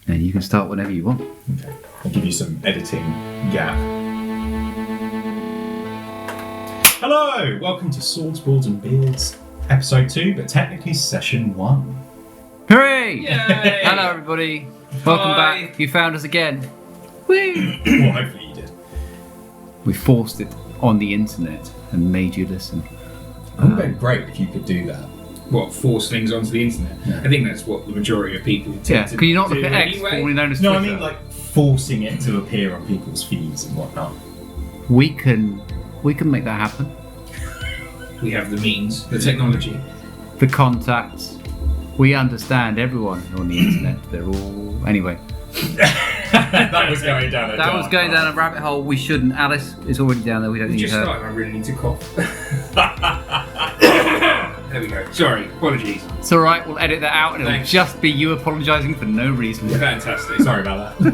And you can start whenever you want. Okay. I'll give you some editing gap. Hello! Welcome to Swords, Boards and Beards, episode 2, but technically session 1. Hooray! Yay! Hello, everybody. Welcome Hi. back. You found us again. Woo! Well, hopefully you did. We forced it on the internet and made you listen. It would have been great if you could do that. What, force things onto the internet? Yeah. I think that's what the majority of people tend to Can you not look do at X, anyway. formerly known as No, Twitter? I mean like forcing it to appear on people's feeds and whatnot. We can make that happen. We have the means, the technology. The contacts. We understand everyone on the internet. They're all... Anyway. That was going down a That was dark going path. down a rabbit hole we shouldn't. Alice is already down there. We don't We need just her. started, I really need to cough. There we go. Sorry, apologies. It's alright, we'll edit that out and it'll Thanks. just be you apologising for no reason. Fantastic. Sorry about that.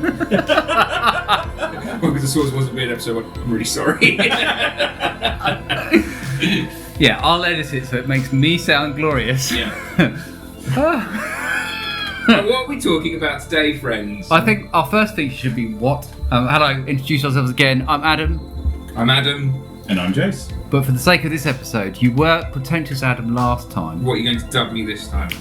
Well, because the Swords Wasn't Beard episode, I'm really sorry. Yeah, I'll edit it so it makes me sound glorious. Yeah. What are we talking about today, friends? I think our first thing should be what? Hello, introduce ourselves again. I'm Adam. I'm Adam. And I'm Jayce. But for the sake of this episode, you were pretentious Adam last time. What are you going to dub me this time?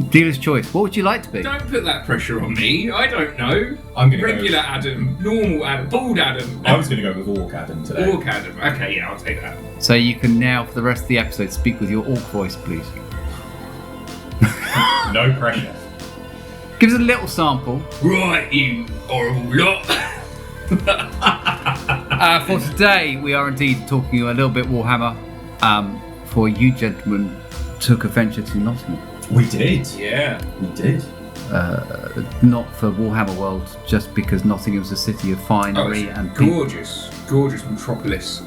Dealer's choice. What would you like to be? Don't put that pressure on me. I don't know. I'm going to Regular Adam, normal Adam, bald Adam. I was going to go with Ork Adam today. Ork Adam. Okay, yeah, I'll take that. So you can now, for the rest of the episode, speak with your orc voice, please. No pressure. Give us a little sample. Right, you horrible lot. For today, we are indeed talking a little bit Warhammer. For you gentlemen, took a venture to Nottingham. We did. Yeah. We did. Not for Warhammer World, just because Nottingham's a city of finery it's and people. gorgeous metropolis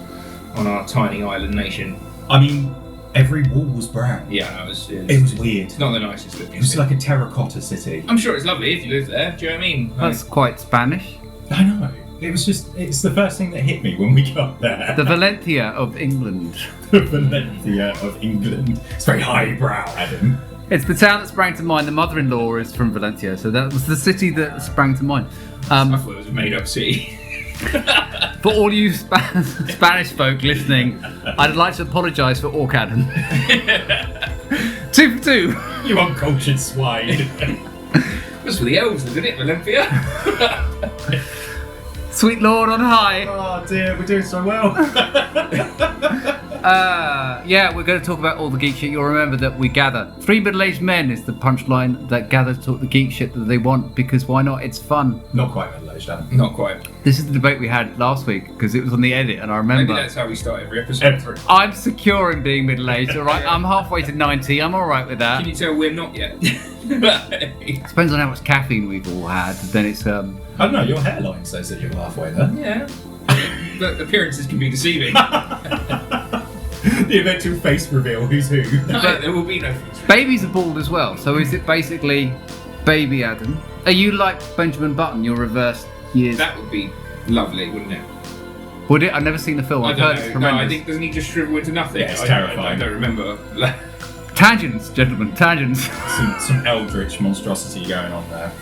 on our tiny island nation. I mean, every wall was brown. Yeah, it was weird. It's not the nicest looking. It was city. like a terracotta city. I'm sure it's lovely if you live there. Do you know what I mean? That's quite Spanish. I know. It's the first thing that hit me when we got there. The Valencia of England. The Valencia of England. It's very highbrow, Adam. It's the town that sprang to mind. The mother-in-law is from Valencia, so that was the city that sprang to mind. I thought it was a made-up city. For all you Spanish folk listening, I'd like to apologise for Ork Adam. 2 for 2. You uncultured swine. That's for the elves, isn't it, Valencia? Sweet Lord on high. Oh dear, we're doing so well. Yeah, we're going to talk about all the geek shit. You'll remember that we gather. 3 middle-aged men is the punchline that gather to talk the geek shit that they want, because why not? It's fun. Not quite middle-aged, Adam. Not quite. This is the debate we had last week, because it was on the edit, and I remember. Maybe that's how we start every episode. I'm secure in being middle-aged, alright? I'm halfway to 90, I'm alright with that. Can you tell we're not yet? Depends on how much caffeine we've all had, then it's, I don't know, your hairline says that you're halfway there. Yeah. But appearances can be deceiving. The eventual face reveal, who's who. No, there will be no future. Babies are bald as well, so is it basically Baby Adam? Are you like Benjamin Button, your reverse years? That would be lovely, wouldn't it? Would it? I've never seen the film, I I've don't heard it's know. No, I tremendous. think doesn't he just shrivel into nothing? Yeah, it's I terrifying. don't remember. Tangents, gentlemen, tangents. Some eldritch monstrosity going on there.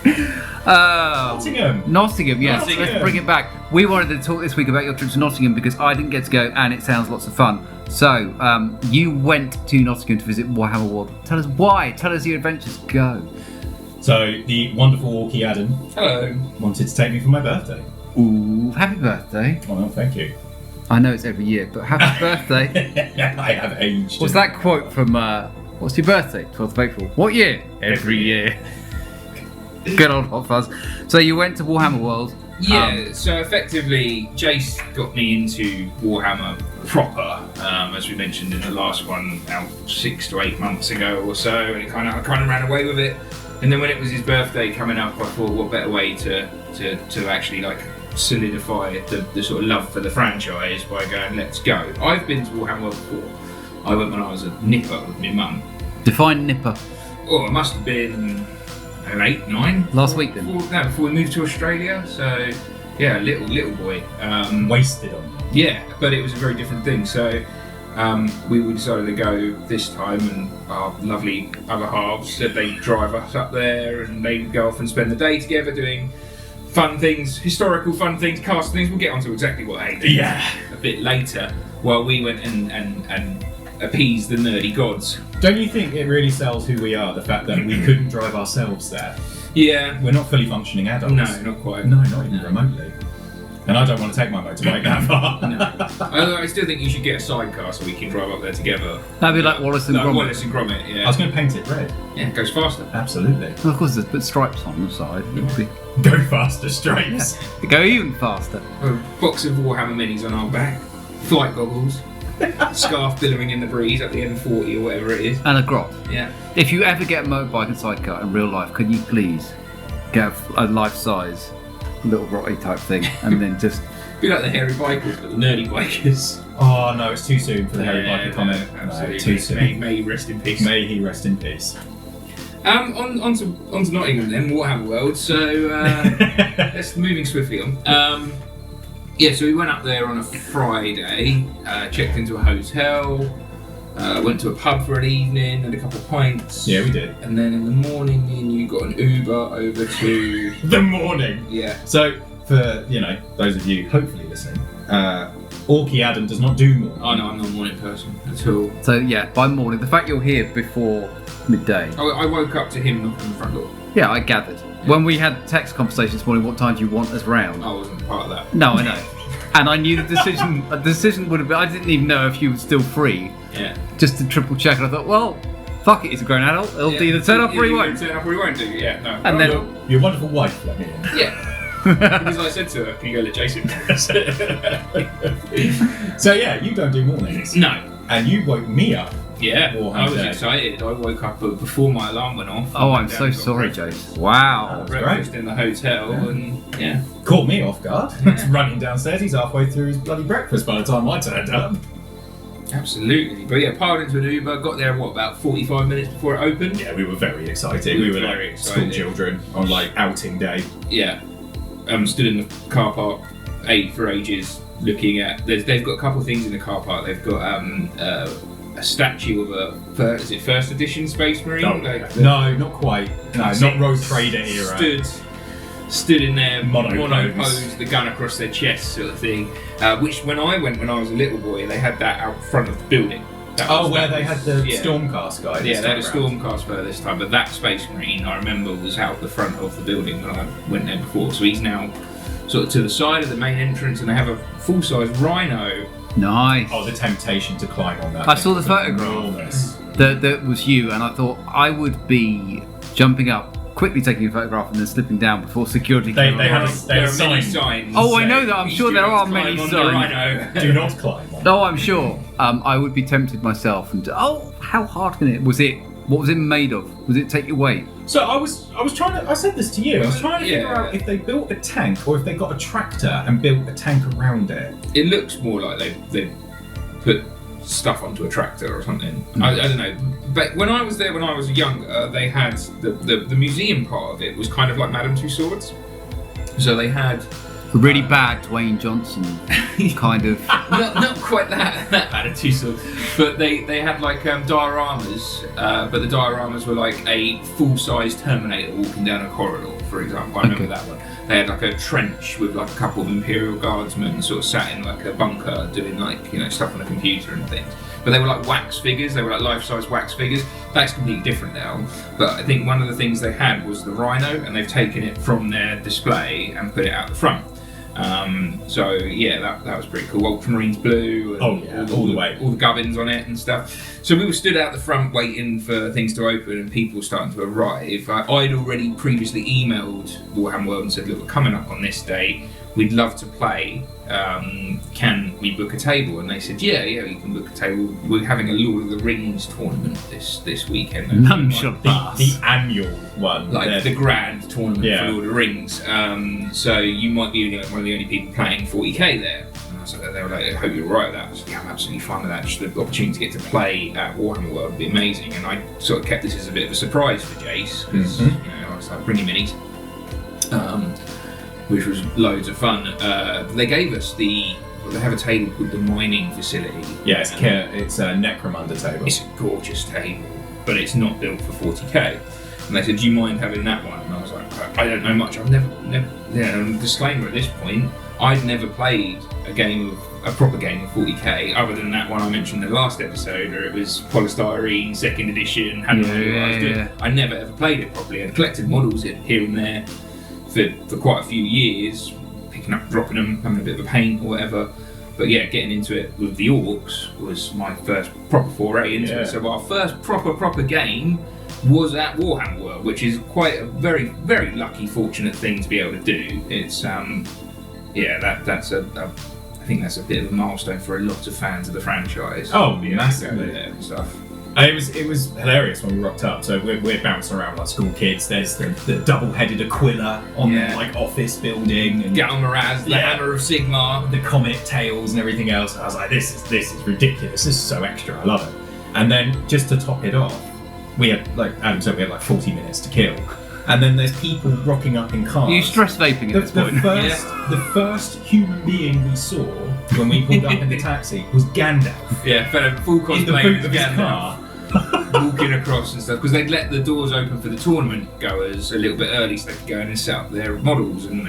Nottingham, yes. Nottingham. Let's bring it back. We wanted to talk this week about your trip to Nottingham because I didn't get to go and it sounds lots of fun. So, you went to Nottingham to visit Warhammer World. Tell us why. Tell us your adventures. Go. So, the wonderful Orky Adam Hello. wanted to take me for my birthday. Ooh, happy birthday. Oh, well, thank you. I know it's every year, but happy birthday. I have aged. What's that quote from, what's your birthday? 12th of April. What year? Every year. Good old Hot Fuzz. So you went to Warhammer World. Yeah, so effectively, Jayce got me into Warhammer proper, as we mentioned in the last one, about 6 to 8 months ago or so, and I kind of ran away with it. And then when it was his birthday coming up, I thought, what better way to actually like solidify the sort of love for the franchise by going, let's go. I've been to Warhammer World before. I went when I was a nipper with my mum. Define nipper. Oh, it must have been 8, 9. Last week then? Before we moved to Australia. So yeah, little boy. Wasted on. Yeah, but it was a very different thing. So we decided to go this time, and our lovely other halves said they'd drive us up there and they'd go off and spend the day together doing fun things, historical fun things, cast things. We'll get onto exactly what they did a bit later, while we went and appeased the nerdy gods. Don't you think it really sells who we are, the fact that we couldn't drive ourselves there? Yeah. We're not fully functioning adults. No, not quite. No, not even remotely. And I don't want to take my motorbike that far. No. Although I still think you should get a sidecar so we can drive up there together. That'd be like Wallace and Gromit. Wallace and Gromit, yeah. I was going to paint it red. Yeah, it goes faster. Absolutely. Well, of course, there's put stripes on the side. It would be. Go faster, stripes. They go even faster. A box of Warhammer minis on our back, flight goggles, scarf billowing in the breeze at the M40 or whatever it is. And a grot. Yeah. If you ever get a motorbike and sidecar in real life, could you please get a life-size little grotty type thing and then just... Be like the hairy bikers, but the nerdy bikers. Oh no, it's too soon for the Harry Biker comment. Absolutely. No, too soon. May he rest in peace. May he rest in peace. On to Nottingham then, Warhammer World. So let's moving swiftly on. So we went up there on a Friday, checked into a hotel, went to a pub for an evening, had a couple of pints. Yeah, we did. And then in the morning, me and you got an Uber over to The morning. Yeah. So for those of you hopefully listening, Orky Adam does not do morning. Oh no, I'm not a morning person at all. So yeah, by morning, the fact you're here before midday. I woke up to him knocking on the front door. Yeah, I gathered. When we had text conversation this morning, what time do you want us round? I wasn't part of that. No, I know. And I knew the decision would have been, I didn't even know if you were still free. Yeah. Just to triple check, and I thought, well, fuck it, he's a grown adult. He'll either turn up or he won't. Turn up or he won't do, yeah. No. And then... Your wonderful wife let me in. Yeah. Because I said to her, can you go let Jason? So yeah, you don't do mornings. No. And you woke me up. Yeah, Warhammer I was Day. excited. I woke up before my alarm went off. Oh, I'm Went so down, got sorry, breakfast- Jace. Wow. Breakfast in the hotel, and yeah. Caught me off guard. Yeah. Running downstairs, he's halfway through his bloody breakfast by the time I turned up. Absolutely. But yeah, piled into an Uber, got there, about 45 minutes before it opened? Yeah, we were very excited. We We were were very like excited. school children on like outing day. Yeah. Stood in the car park, for ages, looking at... They've got a couple of things in the car park. They've got a statue of a... Is it first edition Space Marine? Oh, no, not quite. No, not Rogue Trader era. Stood in there, Mono mono-posed, the gun across their chest sort of thing. Which when I went when I was a little boy, they had that out front of the building. Where they had the Stormcast guy. Yeah, they had a Stormcast for this time, but that Space Marine I remember was out the front of the building when I went there before. So he's now sort of to the side of the main entrance, and they have a full-size Rhino. Nice. Oh, the temptation to climb on that. I thing saw the was photograph. enormous. That was you, and I thought I would be jumping up, quickly taking a photograph, and then slipping down before security They came had along. There a are many sign. signs. Oh, I saying, know that. I'm "Please sure do there not are climb many on the signs. Rhino." Do not climb on. Oh, I'm sure. I would be tempted myself. And how hard can it? What was it made of? Was it take your weight? So I was trying to. I said this to you. I was trying to figure Yeah. out if they built a tank or if they got a tractor and built a tank around it. It looks more like they put stuff onto a tractor or something. I don't know. But when I was there, when I was younger, they had the museum part of it was kind of like Madame Tussauds. So they had A really bad Dwayne Johnson kind of. not quite that Madame Tussauds, but they had like dioramas. But the dioramas were like a full-size Terminator walking down a corridor, for example. I remember that one. They had like a trench with like a couple of Imperial Guardsmen sort of sat in like a bunker doing like, stuff on a computer and things. But they were like wax figures, they were like life-size wax figures. That's completely different now. But I think one of the things they had was the Rhino, and they've taken it from their display and put it out the front. So yeah, that was pretty cool. Ultramarines blue, and all the way, all the gubbins on it and stuff. So we were stood out the front waiting for things to open, and people were starting to arrive. I'd already previously emailed Warhammer World and said, look, we're coming up on this day. We'd love to play. Can we book a table? And they said, yeah, you can book a table. We're having a Lord of the Rings tournament this weekend. None shall pass. The annual one. Like the grand tournament for Lord of the Rings. So you might be one of the only people playing 40k there. And I was like, they were like, I hope you're right with that. I was like, yeah, I'm absolutely fine with that. Just the opportunity to get to play at Warhammer World would be amazing. And I sort of kept this as a bit of a surprise for Jayce, because I was like, bring your minis. Which was loads of fun. They gave us the they have a table called the mining facility. Yeah, it's a Necromunda table. It's a gorgeous table, but it's not built for 40k. And they said, do you mind having that one? And I was like, I don't know much. I've never disclaimer at this point, I'd never played a proper game of 40k, other than that one I mentioned in the last episode, where it was polystyrene, 2nd edition, hadn't known what I was doing. I never ever played it properly. I'd collected models here and there for quite a few years, picking up, dropping them, having a bit of a paint or whatever. But yeah, getting into it with the Orks was my first proper foray into it. So our first proper game was at Warhammer World, which is quite a very, very lucky, fortunate thing to be able to do. It's I think that's a bit of a milestone for a lot of fans of the franchise. Oh, massively. There and stuff. It was hilarious when we rocked up. So we're bouncing around like school kids. There's the double-headed Aquila on the like office building, and Galmaraz, the Hammer of Sigmar, the comet tails and everything else. And I was like, this is ridiculous. This is so extra. I love it. And then just to top it off, we had like Adam said, we had like 40 minutes to kill. And then there's people rocking up in cars. Are you stress vaping at this point? The first human being we saw when we pulled up in the taxi was Gandalf. Yeah, full cosplay in the boot as of his Gandalf. car. Walking across and stuff, because they'd let the doors open for the tournament goers a little bit early so they could go in and set up their models and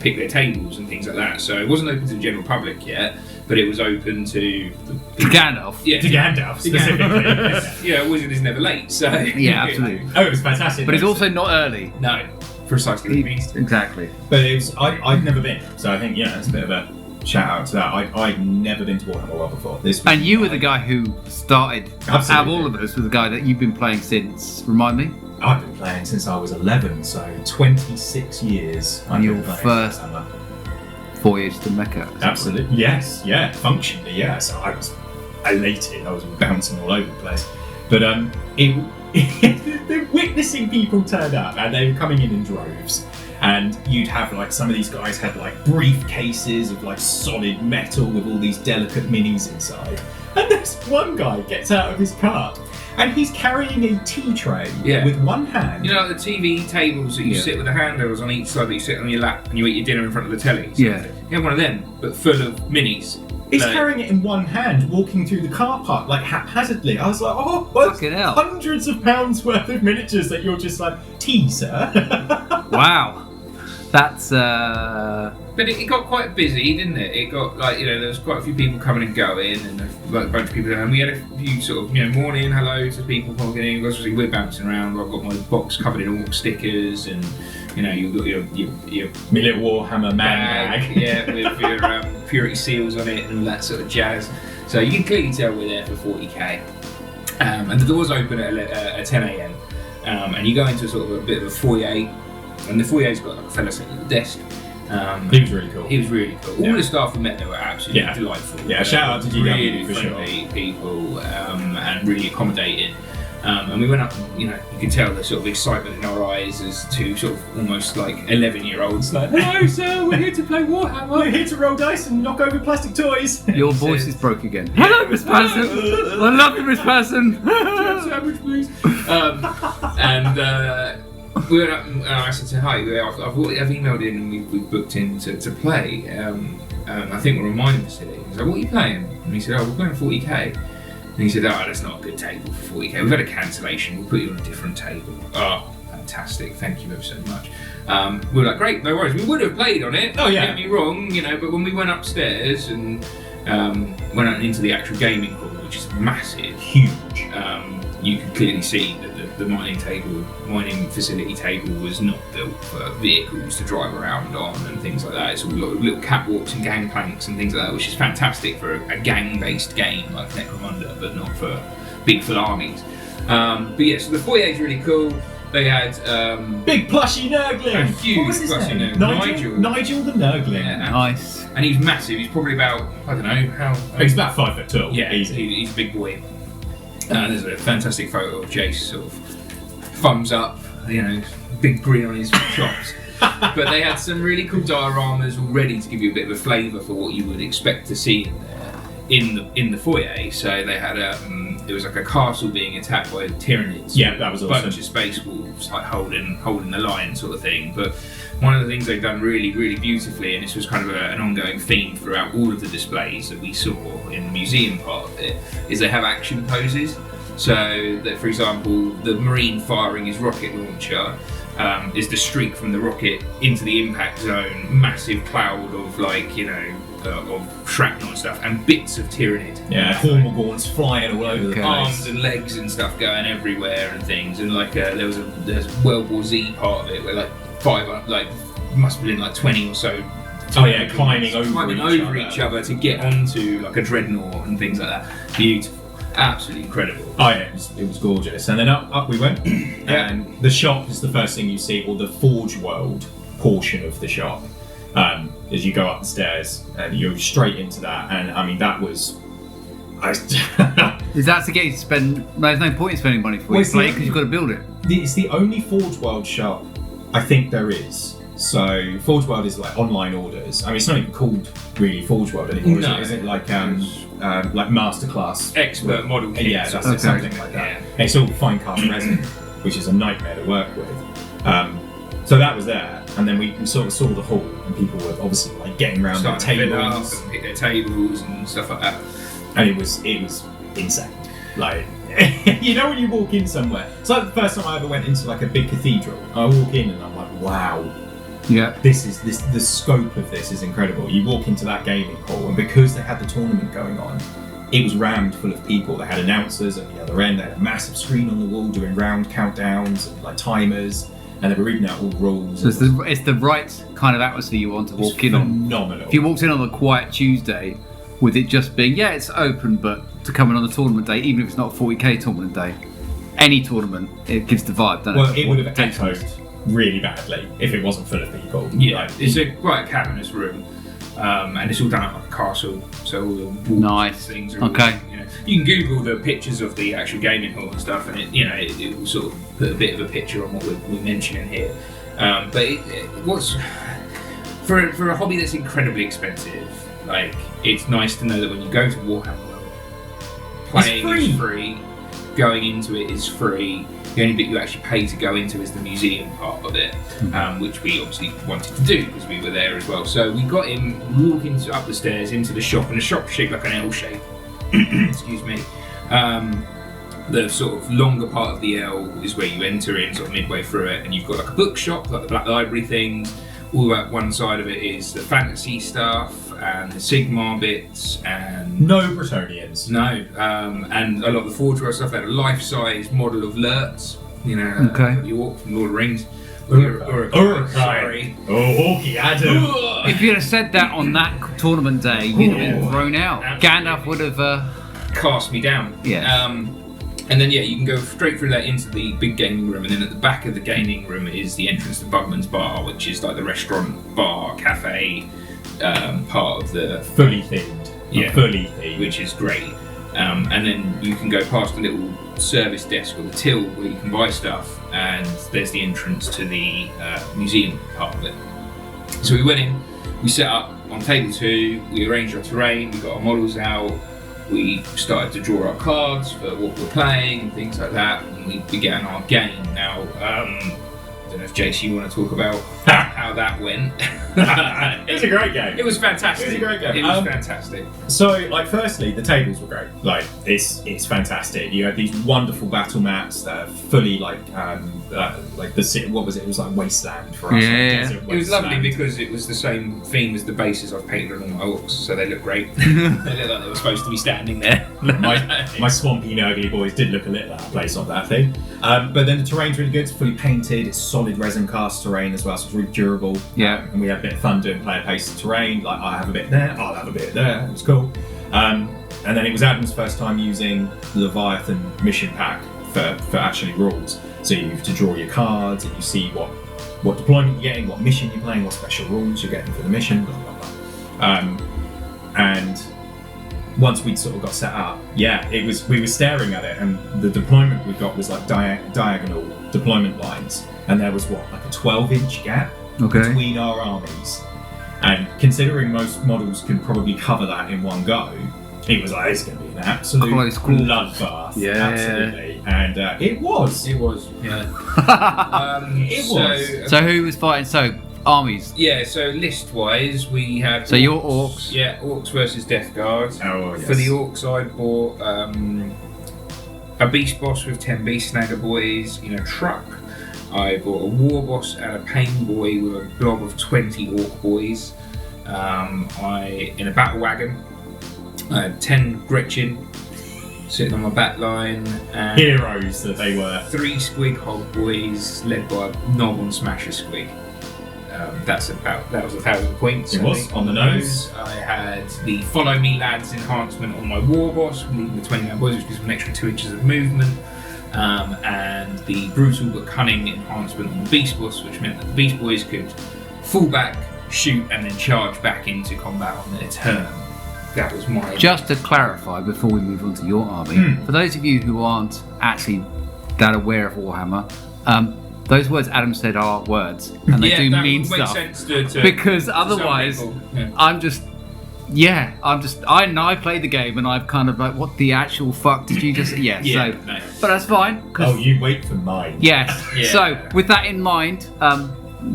pick their tables and things like that. So it wasn't open to the general public yet, but it was open to Gandalf. Yeah, to Gandalf specifically. Yeah, a wizard is never late, so Yeah, absolutely. Oh, it was fantastic. But it's also not early. No, precisely what it means. Exactly. But it was, I'd never been, so I think it's a bit of a shout out to that. I'd never been to Warhammer World before. And you were the guy who started, out of all of us, was the guy that you've been playing since, remind me? I've been playing since I was 11, so 26 years. And your first voyage to Mecca. Absolutely, yes, yeah, functionally, yeah. So I was elated, I was bouncing all over the place. But the witnessing people turned up, and they were coming in droves. And you'd have like some of these guys had like briefcases of like solid metal with all these delicate minis inside. And this one guy gets out of his car and he's carrying a tea tray with one hand. You know, like the TV tables that you sit with the handles on each side that you sit on your lap and you eat your dinner in front of the telly. So you have one of them, but full of minis. He's carrying it in one hand, walking through the car park like haphazardly. I was like, fucking hell. Hundreds of pounds worth of miniatures that you're just like, tea, sir. Wow. That's But it got quite busy, didn't it? It got there was quite a few people coming and going, and a bunch of people. And we had a few sort of morning hello to people walking in. Obviously, we're bouncing around. I've got my box covered in Ork stickers, and you've got your my little Warhammer man bag. With your purity seals on it and all that sort of jazz. So you can clearly tell we're there for 40k. And the doors open at 10 a.m. And you go into sort of a bit of a foyer. And the foyer's got like a fella sitting at the desk. He was really cool. He was really cool. All the staff we met there were absolutely delightful. Yeah, shout out to GW really for friendly people and really accommodating. And we went up, and, you could tell the sort of excitement in our eyes as two sort of almost like 11-year-olds. Like, hello, sir, we're here to play Warhammer. We're here to roll dice and knock over plastic toys. Your voice is broke again. Hello, Miss Patterson. I love you, Miss Patterson. Sandwich, please. We went up and I said to hi. I've emailed in and we've booked in to play. I think we're on mining facility. He's like, what are you playing? And he said, we're playing 40k. And he said, that's not a good table for 40k. We've had a cancellation. We'll put you on a different table. Oh, fantastic! Thank you ever so much. We were like, great, no worries. We would have played on it. Don't get me wrong, but when we went upstairs and went out into the actual gaming hall, which is massive, huge, you could clearly see that the mining facility table was not built for vehicles to drive around on and things like that. It's all little catwalks and gangplanks and things like that, which is fantastic for a gang-based game like Necromunda, but not for big full armies. So the foyer is really cool. They had big plushy Nurgling. A huge plushy Nurgling. Nigel the Nurgling. Yeah, nice. And he's massive. He's probably about He's about 5 foot tall. Yeah, easy. He's a big boy. There's a fantastic photo of Jayce sort of thumbs up, big grin on his chops. But they had some really cool dioramas already to give you a bit of a flavour for what you would expect to see in there. in the foyer. So they had it was like a castle being attacked by Tyranids. Yeah, that was a awesome. bunch of space wolves like holding the line sort of thing. But one of the things they've done really, really beautifully, and this was kind of an ongoing theme throughout all of the displays that we saw in the museum part of it, is they have action poses. So that, for example, the Marine firing his rocket launcher is the streak from the rocket into the impact zone, massive cloud of of shrapnel and stuff, and bits of Tyranid. Yeah, Hormigorns flying all over the place. Arms and legs and stuff going everywhere and things. And there's World War Z part of it where must have been like 20 or so. Climbing over each other to get onto like a dreadnought and things like that. Beautiful. Absolutely incredible. Oh yeah, it was gorgeous. And then up we went. And the shop is the first thing you see, or the Forge World portion of the shop. As you go up the stairs, and you're straight into that. And I mean, that was. Is that to get you to spend? There's no point in spending money for it because you've got to build it. It's the only Forge World shop I think there is. So Forge World is like online orders. I mean, it's not even called really Forge World anymore. No. Is it like masterclass expert model kits? Yeah, that's it, something like that. And it's all fine cast resin, which is a nightmare to work with. So that was there, and then we sort of saw the hall, and people were obviously like getting around their tables, and pick their tables and stuff like that. and it was insane. Like, you know, when you walk in somewhere, it's like the first time I ever went into like a big cathedral. I walk in and I'm like, wow. Yeah. The scope of this is incredible. You walk into that gaming hall, and because they had the tournament going on, it was rammed full of people. They had announcers at the other end. They had a massive screen on the wall doing round countdowns and like timers, and they were reading out all the rules. So it's the right kind of atmosphere you want to walk in on. Phenomenal. If you walked in on a quiet Tuesday, with it just being, yeah, it's open, but to come in on the tournament day, even if it's not a 40k tournament day, any tournament, it gives the vibe, doesn't it? Well, it would have echoed really badly if it wasn't full of people. Yeah, it's a quite cavernous room, and it's all done up like a castle, so all the walls Nice. and things are all, Okay. you can Google the pictures of the actual gaming hall and stuff, and it will sort of put a bit of a picture on what we're mentioning here. But what's for a hobby that's incredibly expensive, like, it's nice to know that when you go to Warhammer World, playing is free, going into it is free. The only bit you actually pay to go into is the museum part of it, which we obviously wanted to do because we were there as well. So we got in, walking up the stairs into the shop, and the shop's shaped like an L shape. Excuse me. The sort of longer part of the L is where you enter in, sort of midway through it, and you've got like a bookshop, like the Black Library things. All about one side of it is the fantasy stuff and the Sigmar bits, and no Bretonians. No, and a lot of the Forge World stuff. They had a life-size model of Lurtz, Okay. you walk from Lord of the Rings. Sorry. Oh, Orky Adam. If you'd have said that on that tournament day, you'd have been thrown out. Absolutely. Gandalf would have. Cast me down. Yeah. And then you can go straight through that into the big gaming room, and then at the back of the gaming room is the entrance to Bugman's Bar, which is like the restaurant, bar, cafe part of the Fully themed. Yeah. Fully themed. which is great. And then you can go past a little service desk or the till where you can buy stuff, and there's the entrance to the museum part of it. So we went in, we set up on table 2, we arranged our terrain, we got our models out, we started to draw our cards for what we're playing and things like that, and we began our game. Now, I don't know if Jayce, you want to talk about how that went. It was a great game. It was fantastic. It was a great game. It was fantastic. So, like, firstly, the tables were great. Like, it's fantastic. You had these wonderful battle maps that are fully like the city. What was it? It was like wasteland for us. Yeah. Like desert It was lovely wasteland. because it was the same theme as the bases I've painted on my Orks, so they look great. They look like they were supposed to be standing there. my swampy, nerdy boys did look a little out of place on that thing. But then the terrain's really good. It's fully painted. It's solid resin cast terrain as well, so it's really durable. Yeah. And we had a bit of fun doing player-paced terrain. Like, I have a bit there, I'll have a bit there. It was cool. And then it was Adam's first time using the Leviathan mission pack for actually rules. So you have to draw your cards, and you see what deployment you're getting, what mission you're playing, what special rules you're getting for the mission, blah, blah, blah. And once we'd sort of got set up, we were staring at it, and the deployment we got was like diagonal deployment lines, and there was like a 12-inch gap between our armies. And considering most models can probably cover that in one go, it was like, it's going to be an absolute Close call. bloodbath. Yeah. Absolutely. And it was. It was, yeah. It was. So who was fighting? So armies. Yeah, so list-wise, we had... So your Orks. Yeah, Orks versus Death Guard. Oh, yes. For the Orks, I bought a Beast Boss with 10 Beast Snagger Boys in a truck. I bought a War Boss and a Pain Boy with a blob of 20 Ork Boys. In a Battle Wagon. I had 10 Gretchen sitting on my back line. And Heroes that they were. 3 Squig Hog Boys led by a Knob on Smasher Squig. That was 1,000 points. It was on the nose. I had the Follow Me Lads enhancement on my War Boss, leading the 20 man boys, which gives them an extra 2 inches of movement. And the Brutal but Cunning enhancement on the Beast Boss, which meant that the Beast Boys could fall back, shoot, and then charge back into combat on their turn. That was my... Just to clarify before we move on to your army, for those of you who aren't actually that aware of Warhammer, those words Adam said are words, and they do that mean would make stuff. sense to Because some otherwise, people, yeah. I played the game and I've kind of like, what the actual fuck did you just? Yeah. Yeah, So, no. but that's fine. Oh, you wait for mine. Yes. Yeah. So with that in mind,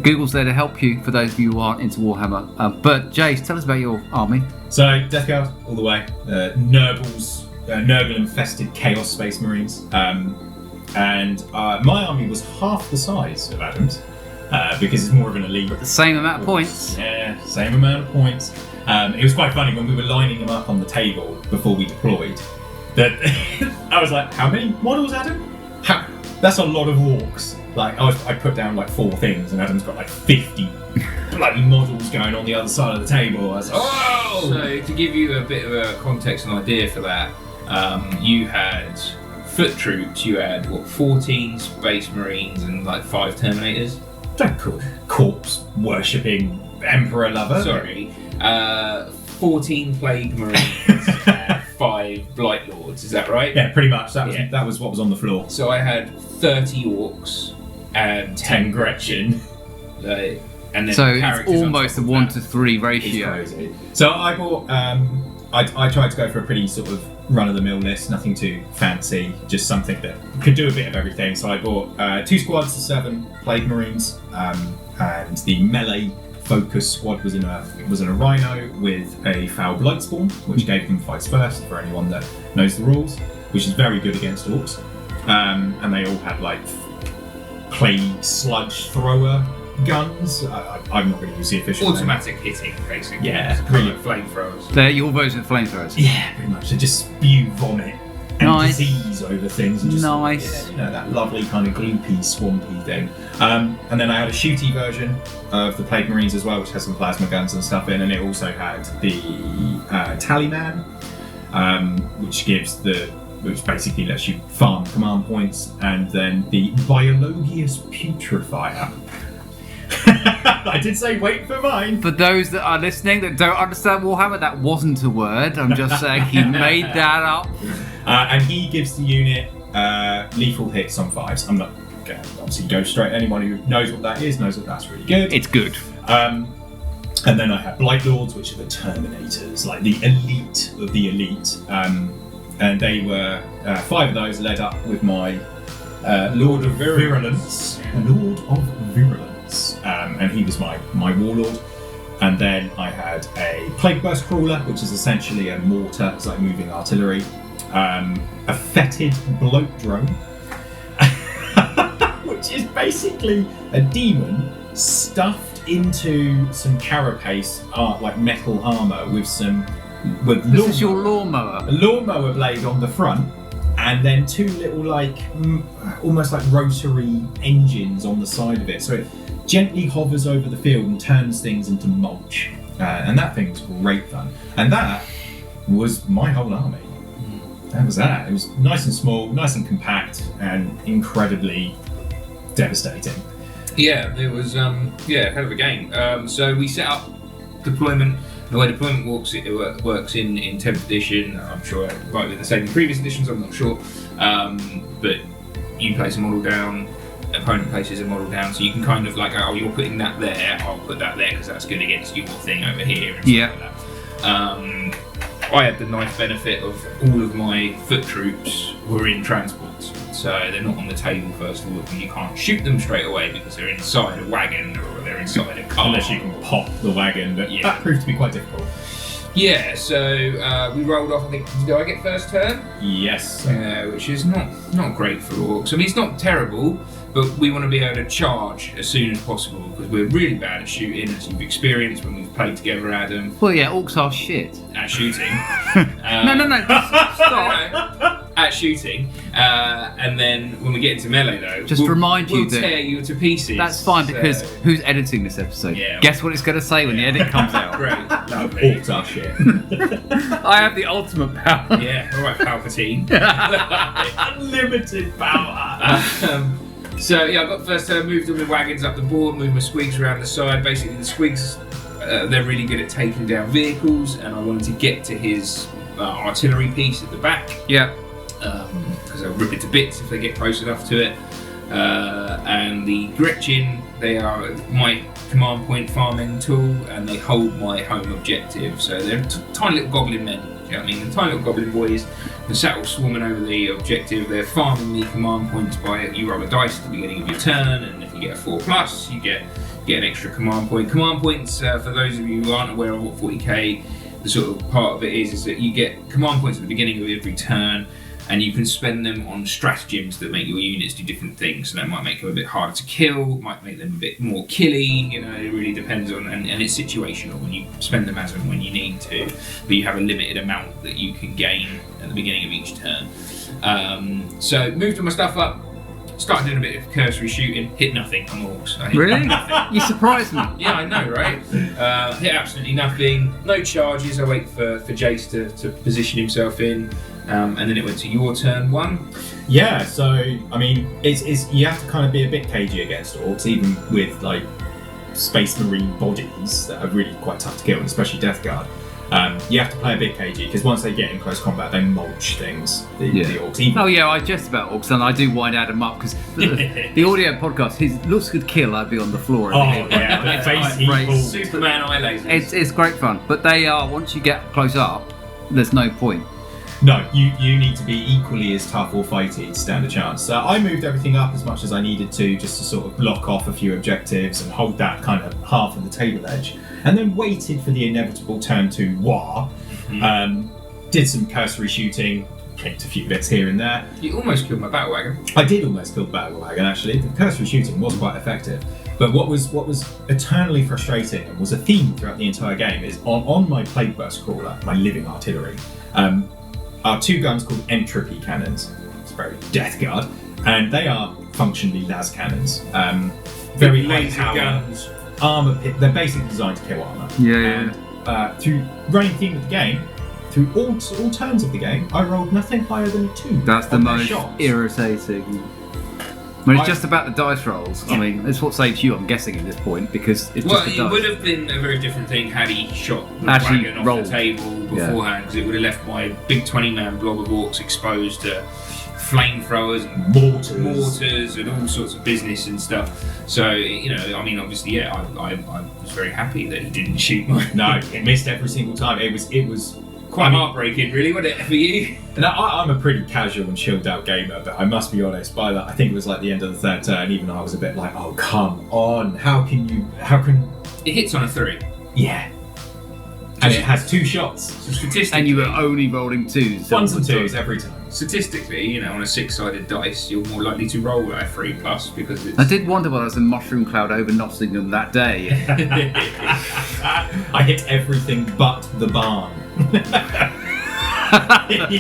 Google's there to help you for those of you who aren't into Warhammer. But Jayce, tell us about your army. So, Death Guard, all the way. Nurgle-infested Chaos Space Marines. And my army was half the size of Adam's, because it's more of an elite. The same amount of points. Yeah, same amount of points. It was quite funny when we were lining them up on the table before we deployed. That I was like, how many models, Adam? That's a lot of Orks. Like, I put down like 4 things, and Adam's got like 50 bloody models going on the other side of the table. I was like, oh! So to give you a bit of a context and idea for that, you had foot troops. You had 14 Space Marines and like 5 Terminators. Don't call corpse worshipping emperor lover. Sorry, 14 Plague Marines and 5 Blight Lords. Is that right? Yeah, pretty much. That was what was on the floor. So I had 30 Orks and 10 Gretchen. And then So it's characters on almost a top of 1 that. to 3 It's ratio. crazy. So I bought. I tried to go for a pretty sort of run-of-the-mill list, nothing too fancy, just something that could do a bit of everything. So I bought 2 squads of 7 Plague Marines, and the melee focus squad was in a Rhino with a Foul Blightspawn, which gave them fights first for anyone that knows the rules, which is very good against Orks. And they all had like clay sludge thrower guns. I'm not going to use the official name. Automatic hitting, basically. Yeah, It's really. kind of flamethrowers. They're your version of flamethrowers. Yeah, pretty much. They just spew vomit and Nice. disease over things. And just, Nice. Yeah, you know, that lovely kind of gloopy, swampy thing. And then I had a shooty version of the Plague Marines as well, which has some plasma guns and stuff in, and it also had the Tallyman, which basically lets you farm command points, and then the Biologius Putrefier. I did say wait for mine. For those that are listening that don't understand Warhammer, that wasn't a word. I'm just saying he made that up. And he gives the unit lethal hits on 5s. I'm not going to obviously go straight. Anyone who knows what that is knows that that's really good. It's good. And then I have Blight Lords, which are the Terminators, like the elite of the elite. And they were 5 of those led up with my Lord of Virulence. Lord of Virulence. And he was my warlord. And then I had a Plague Burst Crawler, which is essentially a mortar. It's like moving artillery. A Fetid Bloat Drone, which is basically a demon stuffed into some carapace, like metal armour with This is your lawnmower. a lawnmower blade on the front, and then 2 little like almost like rotary engines on the side of it, so it gently hovers over the field and turns things into mulch, and that thing was great fun. And that was my whole army. That was that. It was nice and small, nice and compact, and incredibly devastating. Yeah, it was hell of a game. So we set up deployment. The way deployment works in 10th edition. I'm sure it might have been the same in previous editions, I'm not sure. But you place a model down, opponent places a model down, so you can kind of like, oh, you're putting that there, I'll put that there because that's good against your thing over here. And Yeah. stuff like that. I had the nice benefit of all of my foot troops were in transports, so they're not on the table first of all, and you can't shoot them straight away because they're inside a wagon or they're inside a car. Unless you can pop the wagon, but that proved to be quite difficult. Yeah, so we rolled off. I think, did I get first turn? Yes. Which is not great for Orks. I mean, it's not terrible, but we want to be able to charge as soon as possible because we're really bad at shooting, as you've experienced when we've played together, Adam. Well, yeah, Orks are shit. At shooting. No, stop. At shooting, and then when we get into melee, though, Just remind you we'll that tear you to pieces. That's fine because who's editing this episode? Yeah. Guess what it's going to say when the edit comes out? Great, lovely. Orks are shit. I have the ultimate power. Yeah, all right, Palpatine. Unlimited power. So yeah, I got first turn, moved all the wagons up the board, moved my squigs around the side. Basically, the squigs, they're really good at taking down vehicles, and I wanted to get to his artillery piece at the back. Yeah. Because they'll rip it to bits if they get close enough to it. And the Gretchen, they are my command point farming tool, and they hold my home objective. So they're tiny little goblin men. You know what I mean? The tiny little goblin boys. The sat all swarming over the objective. They're farming the command points by you roll a dice at the beginning of your turn, and if you get a 4+, you get an extra command point. Command points, for those of you who aren't aware of what 40k, the sort of part of it is that you get command points at the beginning of every turn, and you can spend them on stratagems that make your units do different things. So that might make them a bit harder to kill, might make them a bit more killy, you know, it really depends on, and it's situational when you spend them as and when you need to, but you have a limited amount that you can gain at the beginning of each turn. So moved all my stuff up, started doing a bit of cursory shooting, hit nothing on Orks. I hit Really? nothing. You surprised me. Yeah, I know, right? Hit absolutely nothing, no charges. I wait for Jayce to position himself in. And then it went to your turn 1. Yeah, so I mean, it's you have to kind of be a bit cagey against Orks, even with like Space Marine bodies that are really quite tough to kill, and especially Death Guard. You have to play a bit cagey because once they get in close combat, they mulch things. The Orks. Even Oh yeah, I jest about Orks and I do wind Adam up because the audio podcast, his looks could kill. I'd be on the floor. yeah, face equal. Superman eye lasers. It's great fun, but they are once you get close up, there's no point. No, you need to be equally as tough or fighty to stand a chance. So I moved everything up as much as I needed to, just to sort of block off a few objectives and hold that kind of half of the table edge, and then waited for the inevitable turn 2 war. Did some cursory shooting, clicked a few bits here and there. You almost killed my battle wagon. I did almost kill the battle wagon, actually. The cursory shooting was quite effective. But what was eternally frustrating and was a theme throughout the entire game is on my plague burst crawler, my living artillery, are 2 guns called entropy cannons. It's very Death Guard, and they are functionally las cannons. Very high laser power guns. armor. They're basically designed to kill armor. Yeah. And through running theme of the game, through all turns of the game, I rolled nothing higher than a 2. That's the on my most shots. irritating. When it's just about the dice rolls. I mean, it's what saves you, I'm guessing, at this point, because it's Well, just the it dice. would have been a very different thing had he shot the Actually wagon rolled. off the table beforehand, because it would have left my big 20-man blob of Orks exposed to flamethrowers and mortars and all sorts of business and stuff. So, you know, I mean, obviously, yeah, I was very happy that he didn't shoot mine. No, it missed every single time. It was Quite heartbreaking, really, wasn't it, for you? And I'm a pretty casual and chilled out gamer, but I must be honest, by that, I think it was like the end of the 3rd turn, even I was a bit like, oh, come on, how can... It hits on a 3. Yeah. And it has 2 shots. So statistically, And you were only rolling 2s. 1s and 2s every time. statistically, you know, on a 6-sided dice, you're more likely to roll a 3+ because it's... I did wonder why there was a mushroom cloud over Nottingham that day. I hit everything but the barn.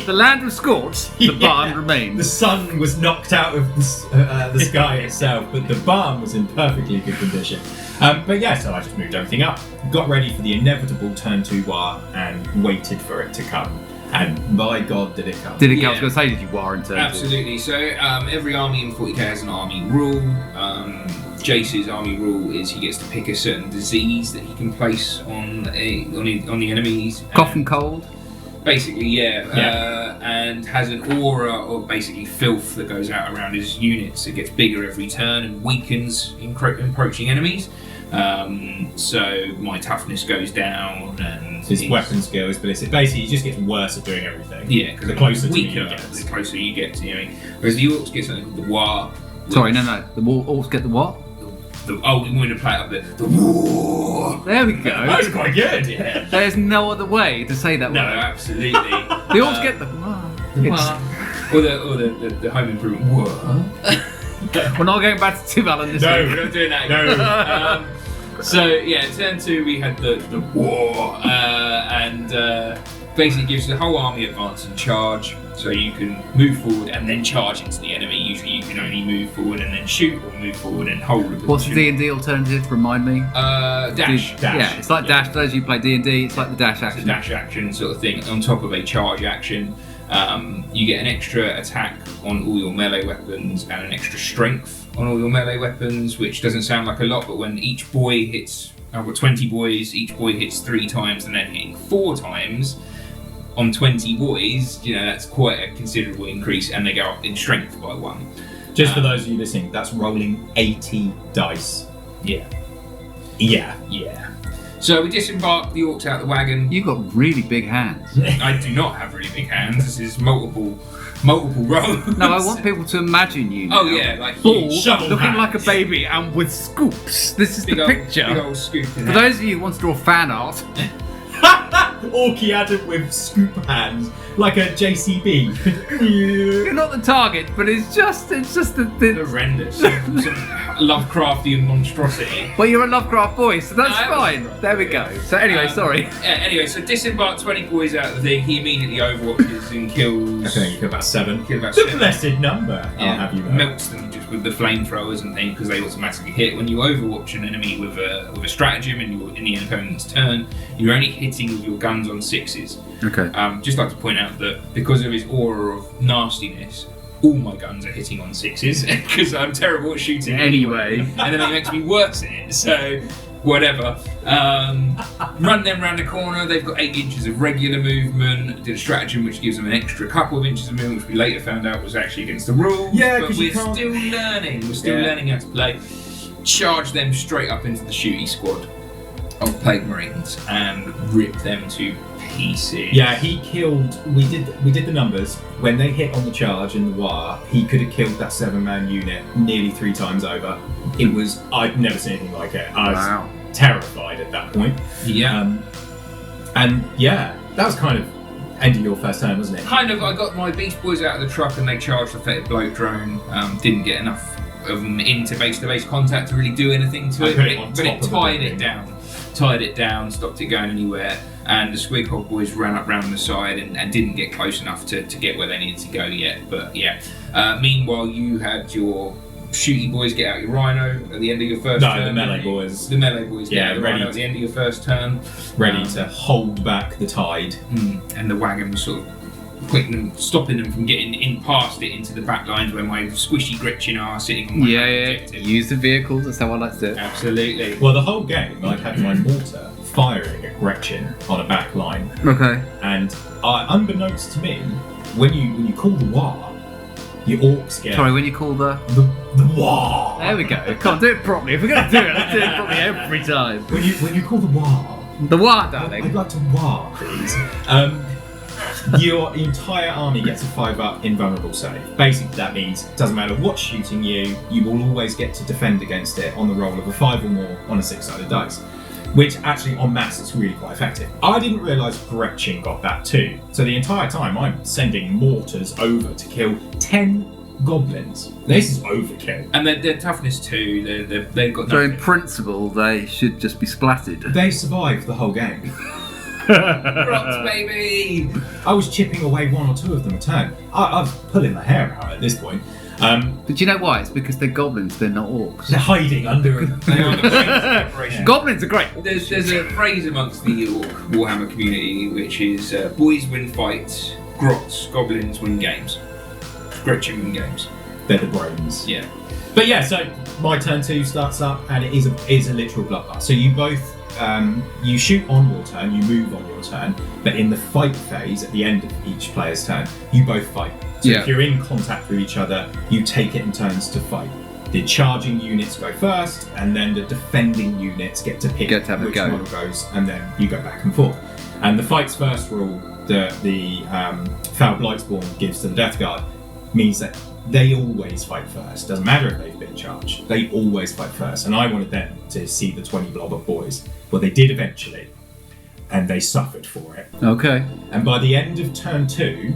The land was scorched, the barn The remained. sun was knocked out of the sky itself, but the barn was in perfectly good condition. But yeah, so I just moved everything up, got ready for the inevitable turn 2 war, and waited for it to come. And by God, did it come. Did it go? I Yeah. was going to say, did you war in turn 2? Absolutely. So every army in 40k has an army rule. Jayce's army rule is he gets to pick a certain disease that he can place on the enemies. Cough and cold? Basically, yeah. And has an aura of basically filth that goes out around his units. It gets bigger every turn and weakens encroaching enemies. So my toughness goes down, and His weapon skills, but basically he just gets worse at doing everything. Yeah, because the closer to weaker, you get. the closer you get to you. Whereas the Orks get something called the War. Sorry, no. The Orks get the what? We want to play it up there. The War. There we go. That was quite good. Yeah. There's no other way to say that No, word. absolutely. The Orks get the Or the home improvement. War. We're not going back to Tim Allen this No, week. we're not doing that again. So yeah, turn 2 we had the War, and basically gives the whole army advance and charge. So you can move forward and then charge into the enemy. Usually you can only move forward and then shoot, or move forward and hold. What's the D&D alternative? Remind me. Dash. Yeah, it's like dash. Those of you who play D&D, it's like the dash It's a action. dash action sort of thing on top of a charge action. You get an extra attack on all your melee weapons and an extra strength on all your melee weapons, which doesn't sound like a lot, but when each boy hits, I've got 20 boys, each boy hits 3 times and then hitting 4 times on 20 boys, that's quite a considerable increase, and they go up in strength by 1. Just for those of you listening, that's rolling 80 dice. Yeah. Yeah. So we disembark the Orks out the wagon. You've got really big hands. I do not have really big hands. This is multiple rolls. No, I want people to imagine you now. Oh yeah, like Full, huge shovel looking hands. like a baby and with scoops. This is Big the old, picture. Big old scoop in For there. those of you who want to draw fan art, Orky Adam with scoop hands, like a JCB. you're not the target, but it's just the Horrendous. Some Lovecraftian monstrosity. well, you're a Lovecraft boy, so that's No, fine. Lovecraft. There we go. So anyway, sorry. Yeah, anyway, so disembark 20 boys out of the thing. He immediately overwatches and kills. I think you kill about 7. Kill about The 7. blessed number, I'll have you know. Melts them just with the flamethrowers and things, because they automatically hit. When you overwatch an enemy with a stratagem in the opponent's turn, you're only hitting with your guns on 6s. Okay. Just like to point out that because of his aura of nastiness, all my guns are hitting on 6s because I'm terrible at shooting Anyway. and then it makes me worse in it. So whatever. Run them round the corner. They've got 8 inches of regular movement. Did a stratagem which gives them an extra couple of inches of movement, which we later found out was actually against the rules. Yeah, but 'cause you we're can't- still learning. We're still learning how to play. Charge them straight up into the shooty squad of Plague Marines and rip them to pieces. Yeah, he killed. We did the numbers. When they hit on the charge in the War, he could have killed that 7-man unit nearly 3 times over. It was. I've never seen anything like it. I was Wow. terrified at that point. Yeah. And yeah, that was kind of end of your first turn, wasn't it? Kind of. I got my Beast Boys out of the truck and they charged the Fetid Bloat drone. Didn't get enough of them into base-to-base contact to really do anything to I it, put but it on it top of the tied building. it down. Tied it down, stopped it going anywhere, and the Squig Hog boys ran up round the side and didn't get close enough to get where they needed to go yet. But yeah. Meanwhile, you had your shooty boys get out your rhino at the end of your first turn. No, the melee boys. The melee boys get Yeah, out the ready rhino at the end of your first turn. Ready to hold back the tide. And the wagon was sort of stopping them from getting in past it into the back lines where my squishy Gretchen are sitting on my Yeah. objective. Use the vehicles. That's how I like to do it. Absolutely. Well, the whole game, I had my mortar firing at Gretchen on a back line, Okay. and unbeknownst to me, when you call the War, your Orks get Sorry, when you call the the War. there we go. Can't do it properly. If we're gonna do it, let's do it properly every time. When you call the War, The war, I'd darling. like to War, please. Your entire army gets a 5-up invulnerable save. Basically, that means it doesn't matter what's shooting you, you will always get to defend against it on the roll of a 5 or more on a 6-sided dice. Which actually, en masse, is really quite effective. I didn't realise Gretchen got that too. So the entire time, I'm sending mortars over to kill 10 goblins. This is overkill. And their toughness too. They've got So in nothing. principle, they should just be splatted. They survived the whole game. Rocks, baby. I was chipping away 1 or 2 of them a turn. I was pulling my hair out at this point. But you know why? It's because they're goblins. They're not orcs. They're hiding under a... They are the brains of operation. Goblins are great. There's a phrase amongst the Orc Warhammer community which is boys win fights, grots, goblins win games. Gretchen win games. They're the brains. Yeah. But yeah, so my turn 2 starts up, and it is a literal bloodbath. So you both you shoot on your turn, you move on your turn, but in the fight phase at the end of each player's turn, you both fight. So Yeah. if you're in contact with each other, you take it in turns to fight. the charging units go first, and then the defending units get to pick Get to have a which go. model goes, and then you go back and forth. And the fights first rule that the Foul Blightspawn gives to the Death Guard means that they always fight first. Doesn't matter if they've been charged, they always fight first. And I wanted them to see the 20 blob of boys. Well, they did eventually, and they suffered for it. Okay. And by the end of turn 2,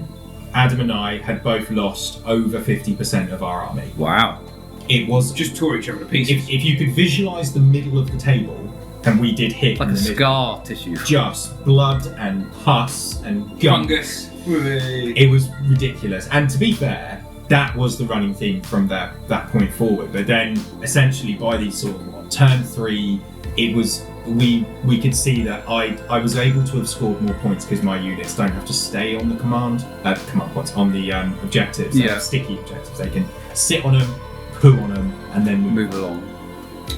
Adam and I had both lost over 50% of our army. Wow. It was Just tore each other to pieces. if you could visualise the middle of the table, and we did hit Like in a the middle, scar tissue. just blood and pus and gunk. Fungus. It was ridiculous. And to be fair, that was the running theme from that point forward. But then, essentially, by these sort of turn 3, it was we could see that I was able to have scored more points because my units don't have to stay on the command points on the objectives. They have sticky objectives. They can sit on them, poo on them, and then Move along.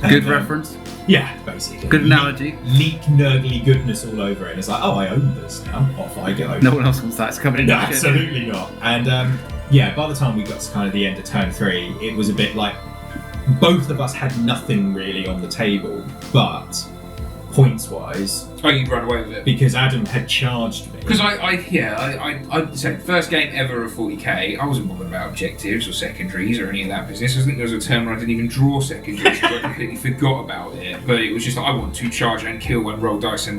And, Good reference. Yeah, basically. Good analogy. Leak nerdly goodness all over it. It's like, oh, I own this now. Off I go. No one else wants that. It's coming in. No, absolutely not. And by the time we got to kind of the end of turn 3, it was a bit like both of us had nothing really on the table, but points-wise, Oh, you'd run away with it. because Adam had charged me. Because I'd say first game ever of 40k, I wasn't bothered about objectives or secondaries or any of that business. I think there was a term where I didn't even draw secondaries because I completely forgot about it. But it was just like, I want to charge and kill and roll dice and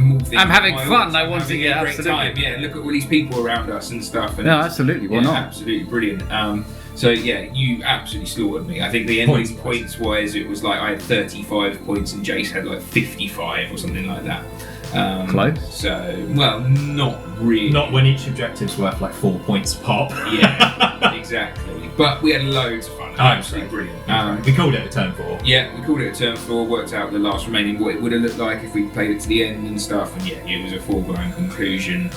move things. I'm having with my fun, orcs. I I'm want to having get a great absolutely. time. Yeah, look at all these people around us and stuff. And No, absolutely. Why yeah, not? absolutely brilliant. So yeah, you absolutely slaughtered me. I think the ending points-wise, it was like I had 35 points and Jayce had like 55 or something like that. Close. So, well, not really. Not when each objective's worth like 4 points pop. Yeah, exactly. But we had loads of fun. Absolutely brilliant. We called it a turn 4. Yeah, we called it a turn 4, worked out the last remaining what it would have looked like if we played it to the end and stuff, and yeah, it was a foregone conclusion.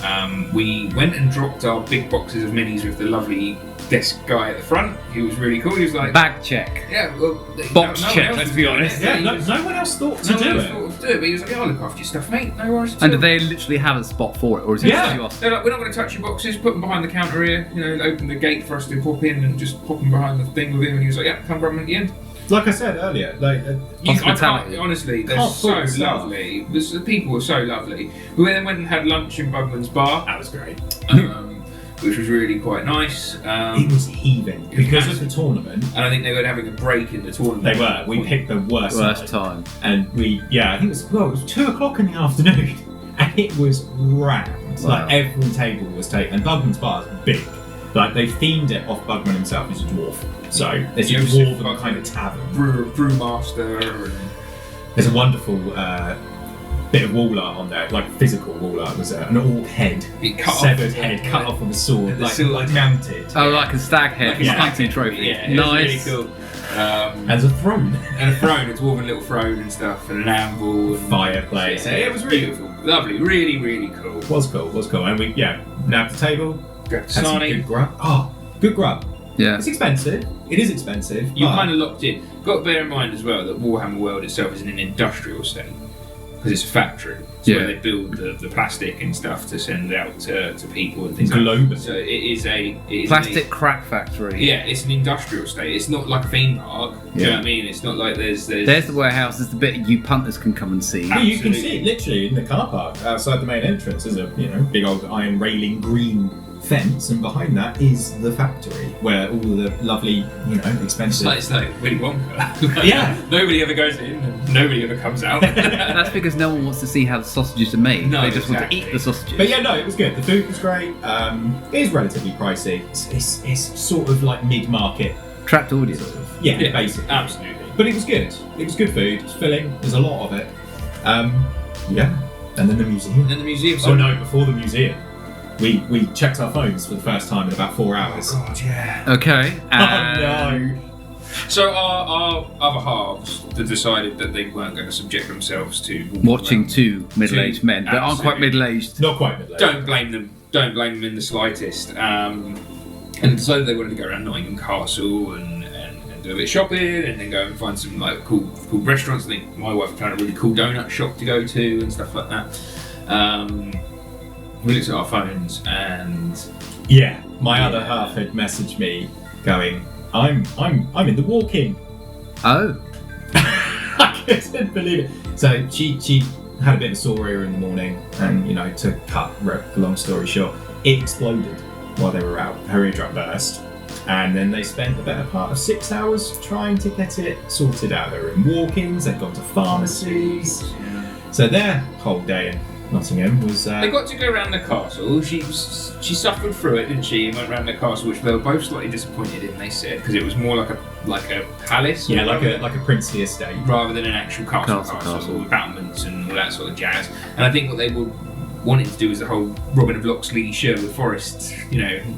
We went and dropped our big boxes of minis with the lovely desk guy at the front. He was really cool. He was like, Bag check. yeah, well, Box no one check, else let's was be doing honest. it. Yeah, he no was- one else thought to no one do else it. thought to do it, but he was like, yeah, I'll look after your stuff, mate. No worries at And all. do they literally have a spot for it, or is it Yeah. just you ask? They're like, we're not going to touch your boxes, put them behind the counter here, open the gate for us to pop in and just pop them behind the thing with him. And he was like, yeah, come grab them at the end. Like I said earlier, Hospitality. Honestly, they're Can't so fault staff. lovely. The people were so lovely. We then went and had lunch in Bugman's bar, that was great. which was really quite nice. It was heaving because of the tournament. And I think they were having a break in the tournament. They were. We picked the worst time. and I think it was 2 o'clock in the afternoon, and it was rammed. Wow. Like every table was taken. And Bugman's bar is big. Like they themed it off Bugman himself. He's a dwarf, so there's a Joseph dwarven Bugman. kind of tavern. Brewmaster. And There's a wonderful bit of wall art on there, like physical wall art. It was an orc head, It cut severed off, head, yeah. cut off with a sword, And the like, sword. like mounted. Oh, like a stag head. Like a Hunting trophy. Yeah, it Nice. was really cool. And there's a throne. And a throne, a dwarven little throne and stuff, and an anvil, and Fireplace. Yeah, It was really beautiful, lovely, really, really cool. Was cool. And we nabbed the table. Grabbed Had some Sani. good grub. Oh, good grub. Yeah. It's expensive. It is expensive. You're but kind of locked in. Got to bear in mind as well that Warhammer World itself is in an industrial state because it's a factory. It's Yeah. where they build the plastic and stuff to send out to people and things globally. like that. So it is a Plastic crack factory. Yeah, it's an industrial state. It's not like a theme park. Do you know Yeah. what I mean? It's not like there's There's the warehouse. There's the bit you punters can come and see. Yeah, you can Absolutely. see it literally in the car park outside the main entrance. There's a big old iron railing green fence, and behind that is the factory where all the lovely expensive. It's like Willy Wonka. Yeah. Nobody ever goes in and nobody ever comes out. That's because no one wants to see how the sausages are made. No, they just want to exactly. eat the sausages. But yeah, no, it was good. The food was great. It is relatively pricey. It's sort of like mid-market. Trapped audience. Sort of. Yeah, basically. Absolutely. But it was good. It was good food. It's filling. There's a lot of it. Yeah. And then the museum. And then the museum. Oh no, before the museum. We checked our phones for the first time in about 4 hours. God, yeah. Okay. Oh no. So our other halves had decided that they weren't going to subject themselves to Watching two middle-aged men that aren't quite Absolutely. middle-aged. Not quite middle-aged. Don't blame them. Don't blame them in the slightest. And decided they wanted to go around Nottingham Castle and do a bit of shopping, and then go and find some like cool restaurants. I think my wife found a really cool donut shop to go to and stuff like that. We looked at our phones and Yeah, my Yeah. other half had messaged me going, I'm in the walk-in. Oh. I couldn't believe it. So she had a bit of a sore ear in the morning, and to cut the long story short, it exploded while they were out. Her eardrum burst, and then they spent the better part of 6 hours trying to get it sorted out. They were in walk-ins, they'd gone to pharmacies. So their whole day in Nottingham was. They got to go around the castle. She suffered through it, didn't she? And went around the castle, which they were both slightly disappointed in. They said because it was more like a palace. Yeah, like a princely estate, rather than an actual castle with battlements and all that sort of jazz. And I think what they were wanting to do was the whole Robin of Locksley, Sherwood Forest,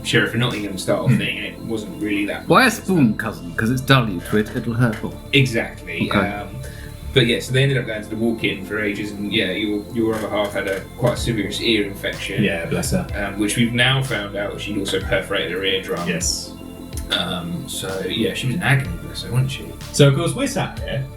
Sheriff of Nottingham style thing, and it wasn't really that. Why a spoon, cousin? Because it's dull you to it, it'll hurt more. Exactly. Okay. But yeah, so they ended up going to the walk-in for ages, and yeah, your other half had quite a serious ear infection. Yeah, bless her. Which we've now found out she'd also perforated her eardrum. Yes. So yeah, she was in agony, bless her, wasn't she? So of course we're sat here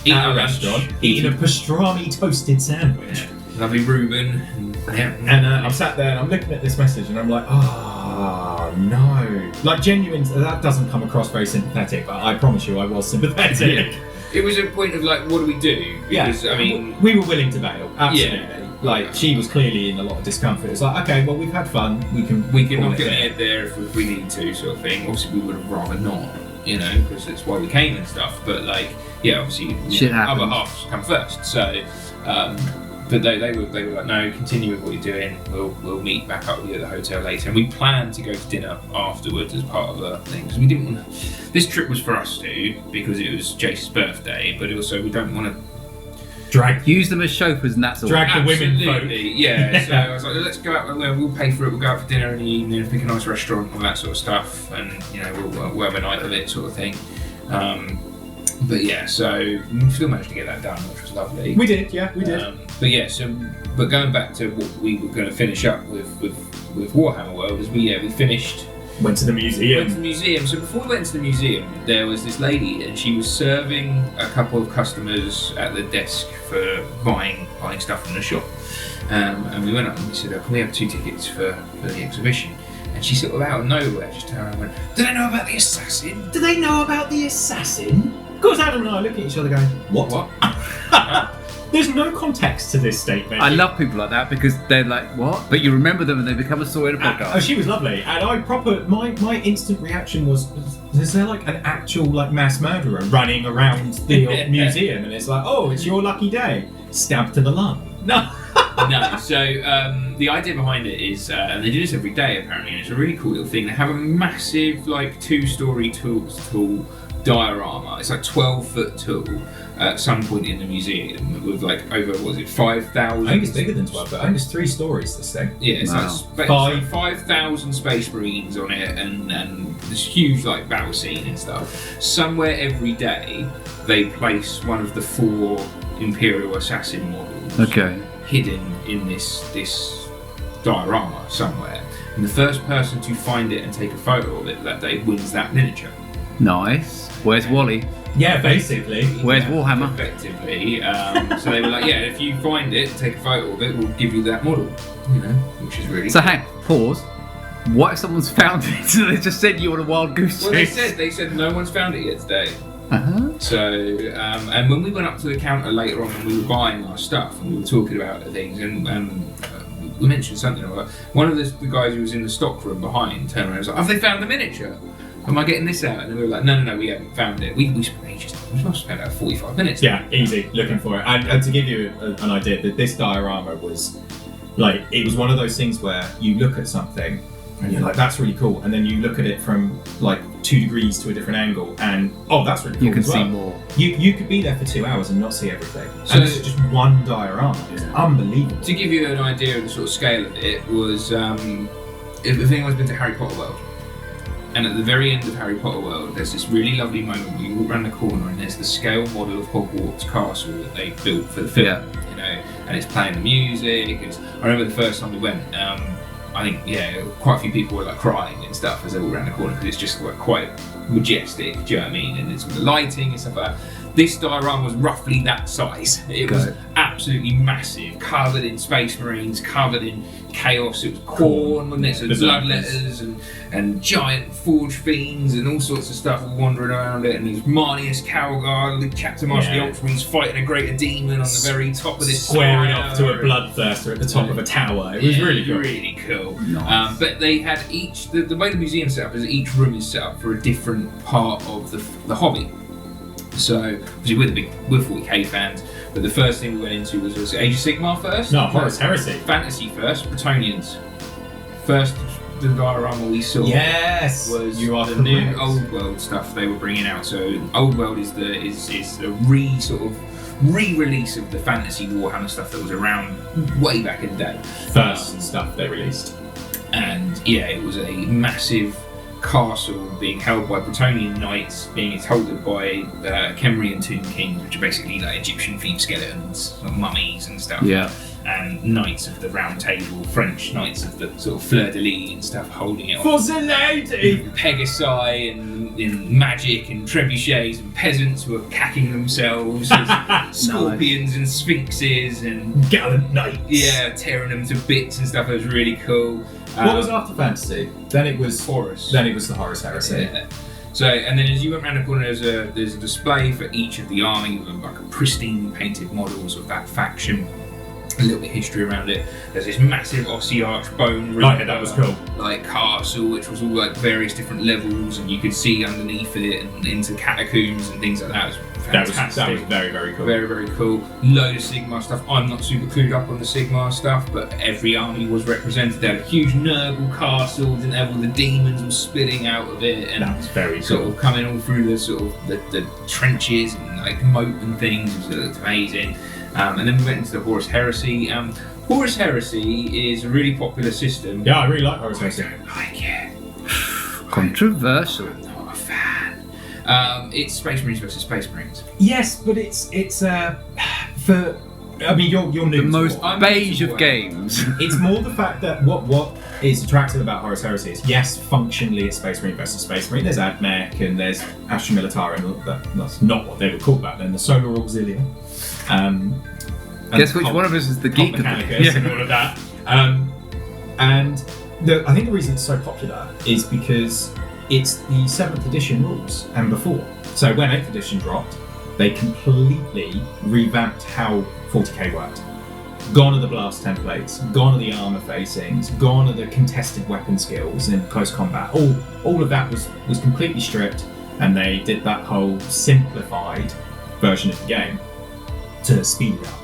at a restaurant eating a pastrami toasted sandwich. Yeah. Lovely Reuben. And I'm sat there and I'm looking at this message and I'm like, oh no. Like genuine, that doesn't come across very sympathetic, but I promise you I was sympathetic. Yeah. It was a point of like, what do we do? Because, yeah, I mean... We were willing to bail, absolutely. Yeah. Like, she was clearly in a lot of discomfort. It's like, okay, well, we've had fun. We can knock it on the head there if we need to, sort of thing. Obviously, we would have rather not, because it's why we came and stuff. But, like, yeah, obviously, shit happens. Other halves come first. So, but they were like, no, continue with what you're doing. We'll meet back up with you at the hotel later. And we planned to go to dinner afterwards as part of the thing. Because we didn't want to... This trip was for us too, because it was Jace's birthday. But also, we don't want to... Use them as chauffeurs and that's all. Drag the women folk. Yeah, so I was like, let's go out, we'll pay for it, we'll go out for dinner in the evening, pick a nice restaurant, all that sort of stuff, and we'll have a night of it, sort of thing. But yeah, so we still managed to get that done, which was lovely. We did. But yeah, but going back to what we were going to finish up with Warhammer World, is we finished. Went to the museum. So before we went to the museum, there was this lady, and she was serving a couple of customers at the desk for buying stuff from the shop. And we went up and we said, "Can we have 2 tickets for the exhibition?" And she sort of out of nowhere just turned around and went, "Do they know about the assassin? Do they know about the assassin?" Of course, Adam and I look at each other going, "What?" There's no context to this statement. I love people like that because they're like, what? But you remember them and they become a story in a podcast. Oh, she was lovely. And my instant reaction was, is there like an actual like mass murderer running around the museum? And it's like, oh, it's your lucky day. Stabbed to the lung. No. No, so the idea behind it is, and they do this every day apparently, and it's a really cool little thing. They have a massive like 2-story tall diorama. It's like 12-foot tall at some point in the museum with like over 5,000. I think it's bigger than 12, but I think it's 3 stories. This thing. Yeah, it's like 5,000 Space Marines on it, and this huge like battle scene and stuff. Somewhere every day they place one of the 4 Imperial assassin models. Okay. Hidden in this diorama somewhere, and the first person to find it and take a photo of it that day wins that miniature. Nice. Where's Wally? Yeah, basically. Where's Warhammer? Effectively. So they were like, yeah, if you find it, take a photo of it, we'll give you that model. Which is really So cool. hang, pause. What if someone's found it? So they just sent you on a wild goose chase? Well, they said no one's found it yet today. Uh-huh. So, and when we went up to the counter later on and we were buying our stuff and we were talking about things, and we mentioned something about one of the guys who was in the stock room behind turned around and was like, have they found the miniature? Am I getting this out? And we were like, no, we haven't found it. We spent ages. We must have spent about 45 minutes. Yeah, easy, looking for it. And to give you an idea, that this diorama was, like, it was one of those things where you look at something and you're like, that's really cool. And then you look at it from, like, 2 degrees to a different angle and, oh, that's really cool. You can as well. see more. You could be there for 2 hours and not see everything. So and this is just one diorama. It's unbelievable. To give you an idea of the sort of scale of it, was if anyone's been to Harry Potter World, and at the very end of Harry Potter World, there's this really lovely moment where you walk around the corner and there's the scale model of Hogwarts Castle that they built for the film, and it's playing the music. I remember the first time we went, I think, quite a few people were like crying and stuff as they walk around the corner because it's just like quite majestic, do you know what I mean? And it's the lighting and stuff like that. This diorama was roughly that size. It was absolutely massive, covered in Space Marines, covered in chaos. It was Khorne, wasn't it? So bloodletters and giant forge fiends and all sorts of stuff all wandering around it. And there's Marnius Calgar, the chapter master of the Ultramarines, fighting a greater demon on the very top of this squaring off to a bloodthirster at the top of a tower. It was really cool. Really cool. Nice. But they had each, the way the museum set up is each room is set up for a different part of the hobby. So, obviously, we're 40k fans, but the first thing we went into was Age of Sigmar first? No, Horus Heresy. Fantasy first, Bretonnians. First diorama we saw was the new Old World stuff they were bringing out. So, Old World is the re-release of the fantasy Warhammer stuff that was around way back in the day. First stuff they released. And yeah, it was a massive castle being held by Bretonian knights, being held by Kemrian tomb kings, which are basically like Egyptian thief skeletons, mummies and stuff. Yeah. And knights of the Round Table, French knights of the sort of fleur-de-lis and stuff, holding it For the lady! Pegasi and magic and trebuchets and peasants who are cacking themselves as scorpions and sphinxes and gallant knights. Yeah, tearing them to bits and stuff. It was really cool. What was after fantasy? Then it was Horus. Then it was the Horus Heresy. Yeah. So, and then as you went around the corner, there's a display for each of the army with like a pristine painted models of that faction. A little bit of history around it. There's this massive Ossi Arch bone that was cool. Like castle, which was all like various different levels, and you could see underneath it and into catacombs and things like that. It was fantastic. That was very, very cool. Very, very cool. Load of Sigmar stuff. I'm not super clued up on the Sigmar stuff, but every army was represented. They had a huge Nurgle castle, didn't have all the demons all spitting out of it, and that was very sort cool. of coming all through the sort of the trenches and like moat and things. It looked amazing. And then we went into the Horus Heresy. Horus Heresy is a really popular system. Yeah, I really like Horus Heresy. I don't like it. Controversial. I'm not a fan. It's Space Marines versus Space Marines. Yes, but it's for. I mean, you're new. The most I'm beige new to of games. It's more the fact that what is attractive about Horus Heresy is, yes, functionally it's Space Marine versus Space Marine. There's AdMech and there's Astra Militare, and that's not what they were called back then. The Solar Auxilia. Guess which one of us is the geek of the and all of that. And I think the reason it's so popular is because it's the 7th edition rules and before. So when 8th edition dropped, they completely revamped how 40k worked. Gone are the blast templates, gone are the armor facings, gone are the contested weapon skills in close combat. All of that was completely stripped, and they did that whole simplified version of the game to speed it up.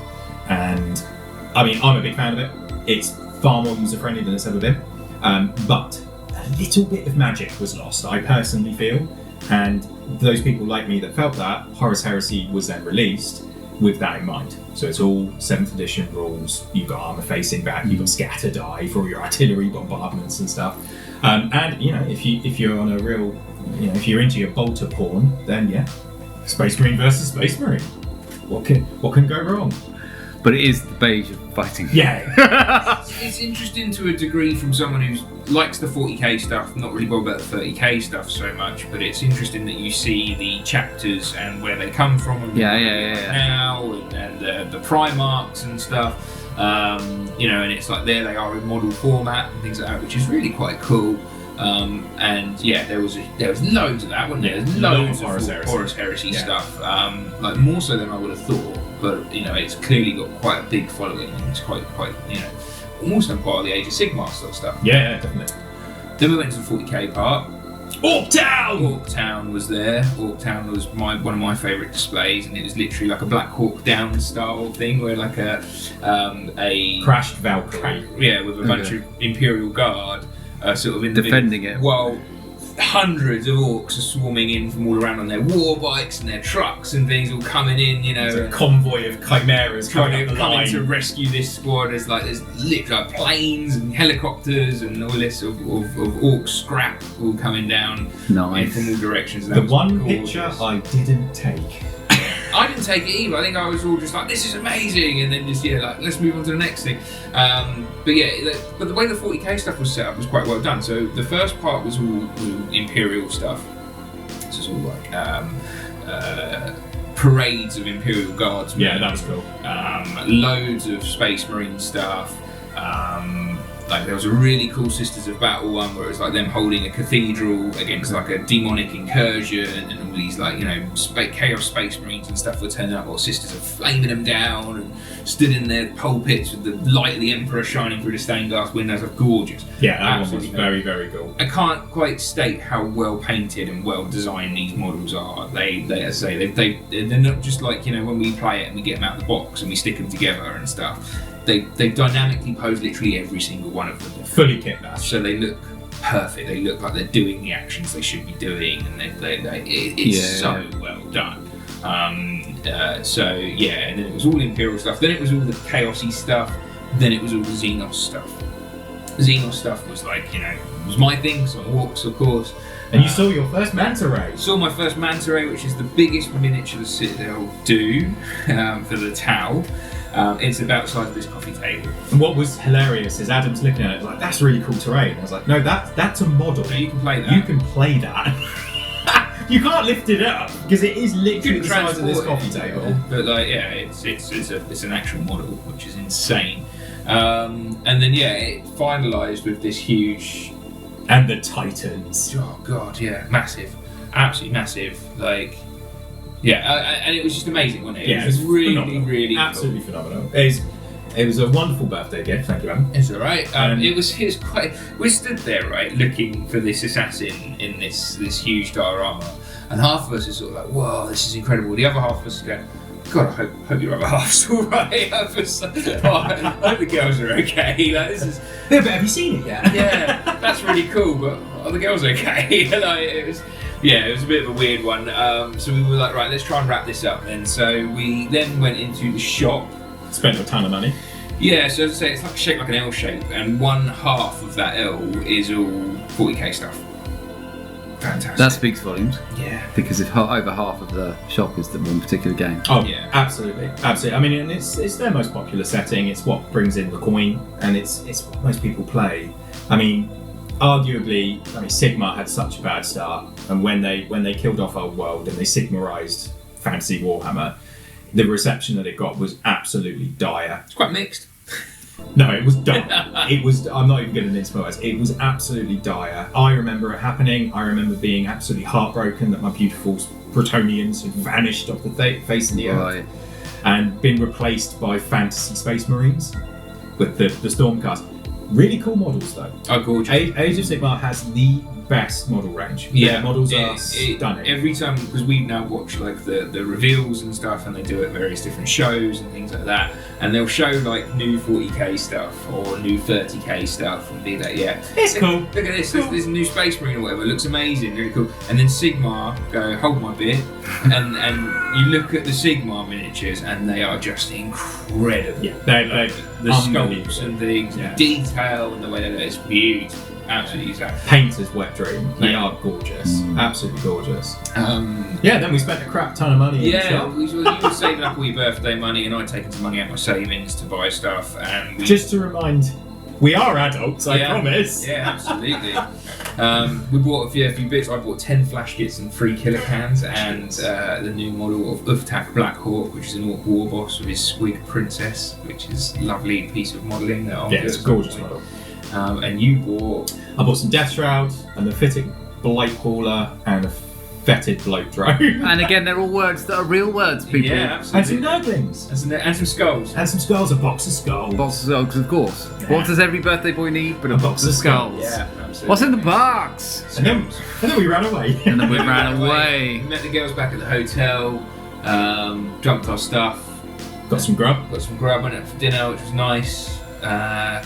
And I mean, I'm a big fan of it. It's far more user friendly than it's ever been. But a little bit of magic was lost, I personally feel. And those people like me that felt that, Horus Heresy was then released with that in mind. So it's all 7th edition rules. You've got armor facing back, you've got scatter die for all your artillery bombardments and stuff. And you know, if you're on a real, you know, if you're into your bolter porn, then yeah, Space Marine versus Space Marine. What can go wrong? But it is the beige of fighting. Yeah. It's interesting to a degree from someone who likes the 40k stuff, not really bothered about the 30k stuff so much, but it's interesting that you see the chapters and where they come from and now and the Primarchs and stuff. You know, and it's like there they are in model format and things like that, which is really quite cool. And yeah, there was loads of that, wasn't there? There's loads of Horus Heresy stuff, like more so than I would have thought. But you know, it's clearly got quite a big following. And it's quite you know, almost on part of the Age of Sigmar sort of stuff. Yeah, definitely. Then we went to the 40k part. Orktown! Orktown was there. Orktown was one of my favourite displays, and it was literally like a Black Hawk Down style thing, where like a crashed Valkyrie, with a bunch of Imperial Guard. Sort of in defending it. Well, hundreds of orcs are swarming in from all around on their war bikes and their trucks and things, all coming in. You know, there's a convoy of chimeras coming to rescue this squad. There's literally like planes and helicopters and all this of orc scrap all coming down from all directions. The one picture I didn't take. I didn't take it either. I think I was all just like, this is amazing, and then just let's move on to the next thing. But the way the 40k stuff was set up was quite well done. So the first part was all Imperial stuff. This is all like parades of Imperial Guardsmen. Yeah, that was cool. Loads of Space Marine stuff. Like there was a really cool Sisters of Battle one where it was like them holding a cathedral against like a demonic incursion, and all these like Chaos Space Marines and stuff were turning up, or Sisters are flaming them down and stood in their pulpits with the light of the Emperor shining through the stained glass windows. Are gorgeous. Yeah, that one was very, very cool. I can't quite state how well painted and well designed these models are. They're not just like when we play it and we get them out of the box and we stick them together and stuff. They dynamically pose literally every single one of them. Fully kit bash. So they look perfect. They look like they're doing the actions they should be doing, and it's so well done. So yeah, and then it was all Imperial stuff. Then it was all the Chaosy stuff. Then it was all the Xenos stuff. Xenos stuff was like was my thing. So Orks, of course. And you saw your first manta ray. Saw my first manta ray, which is the biggest miniature the Citadel do for the Tau. It's about the size of this coffee table. And what was hilarious is Adam's looking at it like, that's really cool terrain. I was like, no, that's a model. No, you can play that. You can play that. You can't lift it up because it is literally the size of this coffee table. But like, yeah, it's an actual model, which is insane. And then it finalised with this huge. And the Titans. Oh god, yeah, massive, absolutely massive. Like. Yeah, and it was just amazing, wasn't it? Yeah, it was really, phenomenal. really absolutely cool. Phenomenal. It was a wonderful birthday gift. Thank you, Adam. It's all right. It was quite. We stood there, right, looking for this assassin in this huge diorama, and half of us is sort of like, "Whoa, this is incredible." The other half of us is going, "God, I hope your other half's all right." I hope the girls are okay. Like, this is. Yeah, but have you seen it yet? Yeah, that's really cool. But are the girls okay? Like, it was. Yeah, it was a bit of a weird one. So we were like, right, let's try and wrap this up then. So we then went into the shop. Spent a ton of money. Yeah, so as I say, it's like shaped like an L shape, and one half of that L is all 40k stuff. Fantastic. That speaks volumes. Yeah. Because if over half of the shop is the one particular game. Oh yeah, absolutely. I mean, and it's their most popular setting. It's what brings in the coin, and it's what most people play. I mean, arguably, Sigmar had such a bad start, and when they killed off Old World and they Sigmarized Fantasy Warhammer, the reception that it got was absolutely dire. It's quite mixed. No, it was dire. I'm not even getting into words. It was absolutely dire. I remember it happening. I remember being absolutely heartbroken that my beautiful Bretonians had vanished off the face of the earth and been replaced by Fantasy Space Marines with the Stormcast. Really cool models though. Oh, gorgeous. Age of Sigmar has the best model range. Yeah, their models are stunning. Every time, because we now watch like the reveals and stuff, and they do it at various different shows and things like that, and they'll show like new 40k stuff or new 30k stuff and be like, yeah, it's cool. Look at this, cool. There's a new Space Marine or whatever, it looks amazing, really cool. And then Sigmar go, hold my beer, and you look at the Sigmar miniatures and they are just incredible. Yeah, they're the sculpts and things, and the detail and the way they look, it's beautiful. Absolutely exact. Painter's wet dream. They are gorgeous. Absolutely gorgeous. Then we spent a crap ton of money in the shop. You were saving up all your birthday money, and I'd taken some money out of my savings to buy stuff. And just to remind, we are adults, I promise. Yeah, absolutely. We bought a few bits. I bought 10 flash kits and 3 killer cans, and the new model of Uftak Black Hawk, which is an Orc war boss with his Squig Princess, which is a lovely piece of modelling. It's a gorgeous model. And you bought... I bought some Death Shroud, and the fitting Blight Hauler, and a fetid Bloat Drone. And again, they're all words that are real words, people. Yeah, absolutely. And some Nurglings. And some skulls. And some skulls, a box of skulls. Box of skulls, of course. Yeah. What does every birthday boy need but a box of skulls? Yeah, absolutely. What's in the box? And then we ran away. And then we ran away. We met the girls back at the hotel, dumped our stuff. Got some grub, went out for dinner, which was nice.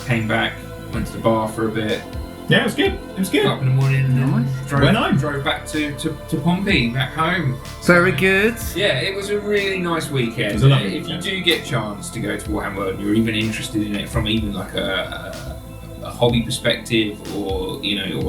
Came back, went to the bar for a bit. Yeah, it was good. Got up in the morning and drove back to Pompey, back home. Very good. Yeah, it was a really nice weekend. It was a lovely If weekend. you do get a chance to go to Warhammer World and you're even interested in it from even like a hobby perspective or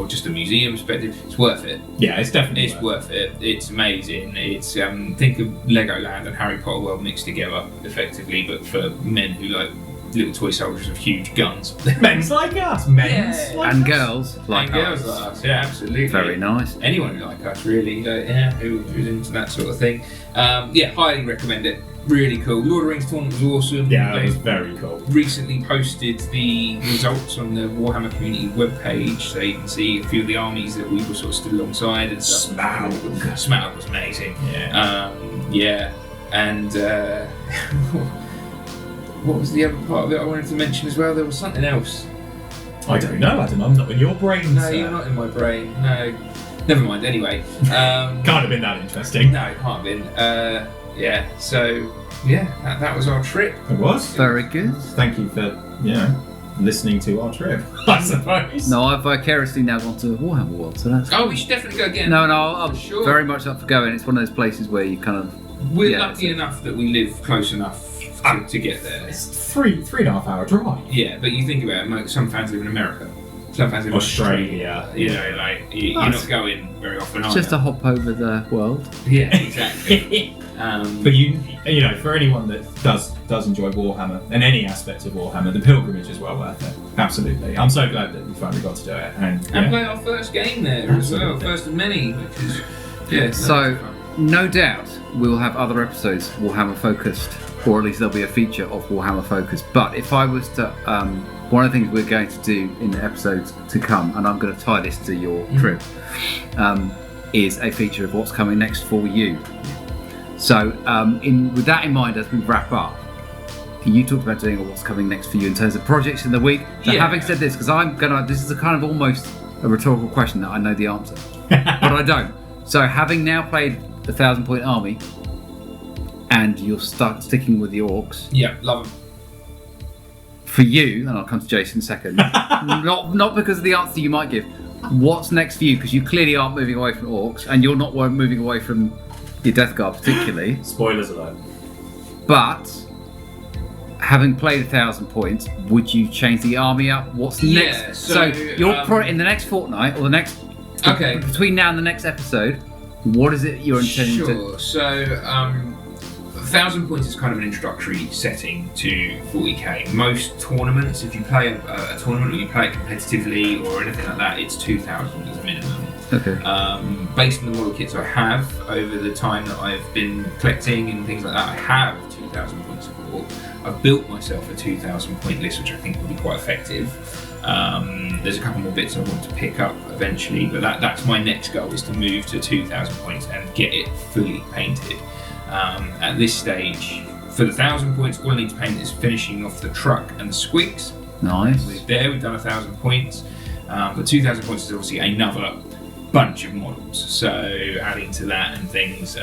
just a museum perspective, it's worth it. Yeah, it's definitely worth it. It's amazing. It's think of Legoland and Harry Potter World mixed together effectively, but for men who like little toy soldiers with huge guns. Men's like us. Men's Yeah. like And us. girls like And girls us. like us, yeah, absolutely. Very nice. Anyone like us, really, who's into that sort of thing. Highly recommend it. Really cool. Lord of the Rings tournament was awesome. Yeah, that They was very cool. recently posted the results on the Warhammer community webpage, so you can see a few of the armies that we were sort of stood alongside and stuff. Smaug was amazing. Yeah. And what was the other part of it I wanted to mention as well? There was something else. I don't know, Adam. I'm not in your brain. No, sir. you're not in my brain. No, never mind. Anyway, Can't have been that interesting. no, it can't have been. So that was our trip. It was. Very good. Thank you for listening to our trip. I suppose. No, I've vicariously now gone to Warhammer World, so that's. Oh, we should definitely go again. No, I'm Sure. very much up for going. It's one of those places where you kind of. We're Yeah, lucky enough that we live close enough to get there. It's 3.5 hour drive. Yeah, but you think about it, like, some fans live in America, some fans live in Australia. You know, like you're Nice. not going very often. It's just either. a hop over the world. Yeah, exactly. But you know, for anyone that does enjoy Warhammer and any aspect of Warhammer, the pilgrimage is well worth it. Absolutely. I'm so glad that we finally got to do it. And play our first game there as well, Absolutely. first of many, which is So, no doubt we'll have other episodes Warhammer focused, or at least there'll be a feature of Warhammer focused. But if I was to, one of the things we're going to do in the episodes to come, and I'm going to tie this to your trip, is a feature of what's coming next for you. So, with that in mind, as we wrap up, you talked about doing what's coming next for you in terms of projects in the week. So, Yeah. having said this, because this is a kind of almost a rhetorical question that I know the answer, but I don't. So, having now played the 1,000-point army, and you're sticking with the Orks, yeah, love them. for you, and I'll come to Jayce in a second, not because of the answer you might give, what's next for you? Because you clearly aren't moving away from Orks, and you're not moving away from your Death Guard particularly. Spoilers alert. But having played 1,000 points, would you change the army up? What's Yeah, next? so, you're in the next fortnight or the next Okay. between now and the next episode. What is it you're intending to? Sure. So, 1,000 points is kind of an introductory setting to 40k. Most tournaments, if you play a tournament or you play it competitively or anything like that, it's 2,000 as a minimum. Okay. Based on the model kits I have over the time that I've been collecting and things like that, I have 2,000 points of war. I've built myself a 2,000 point list, which I think will be quite effective. There's a couple more bits I want to pick up eventually, but that's my next goal, is to move to 2,000 points and get it fully painted. At this stage, for the 1,000 points, all I need to paint is finishing off the truck and the squigs. Nice. We've done 1,000 points, but 2,000 points is obviously another bunch of models, so adding to that and things,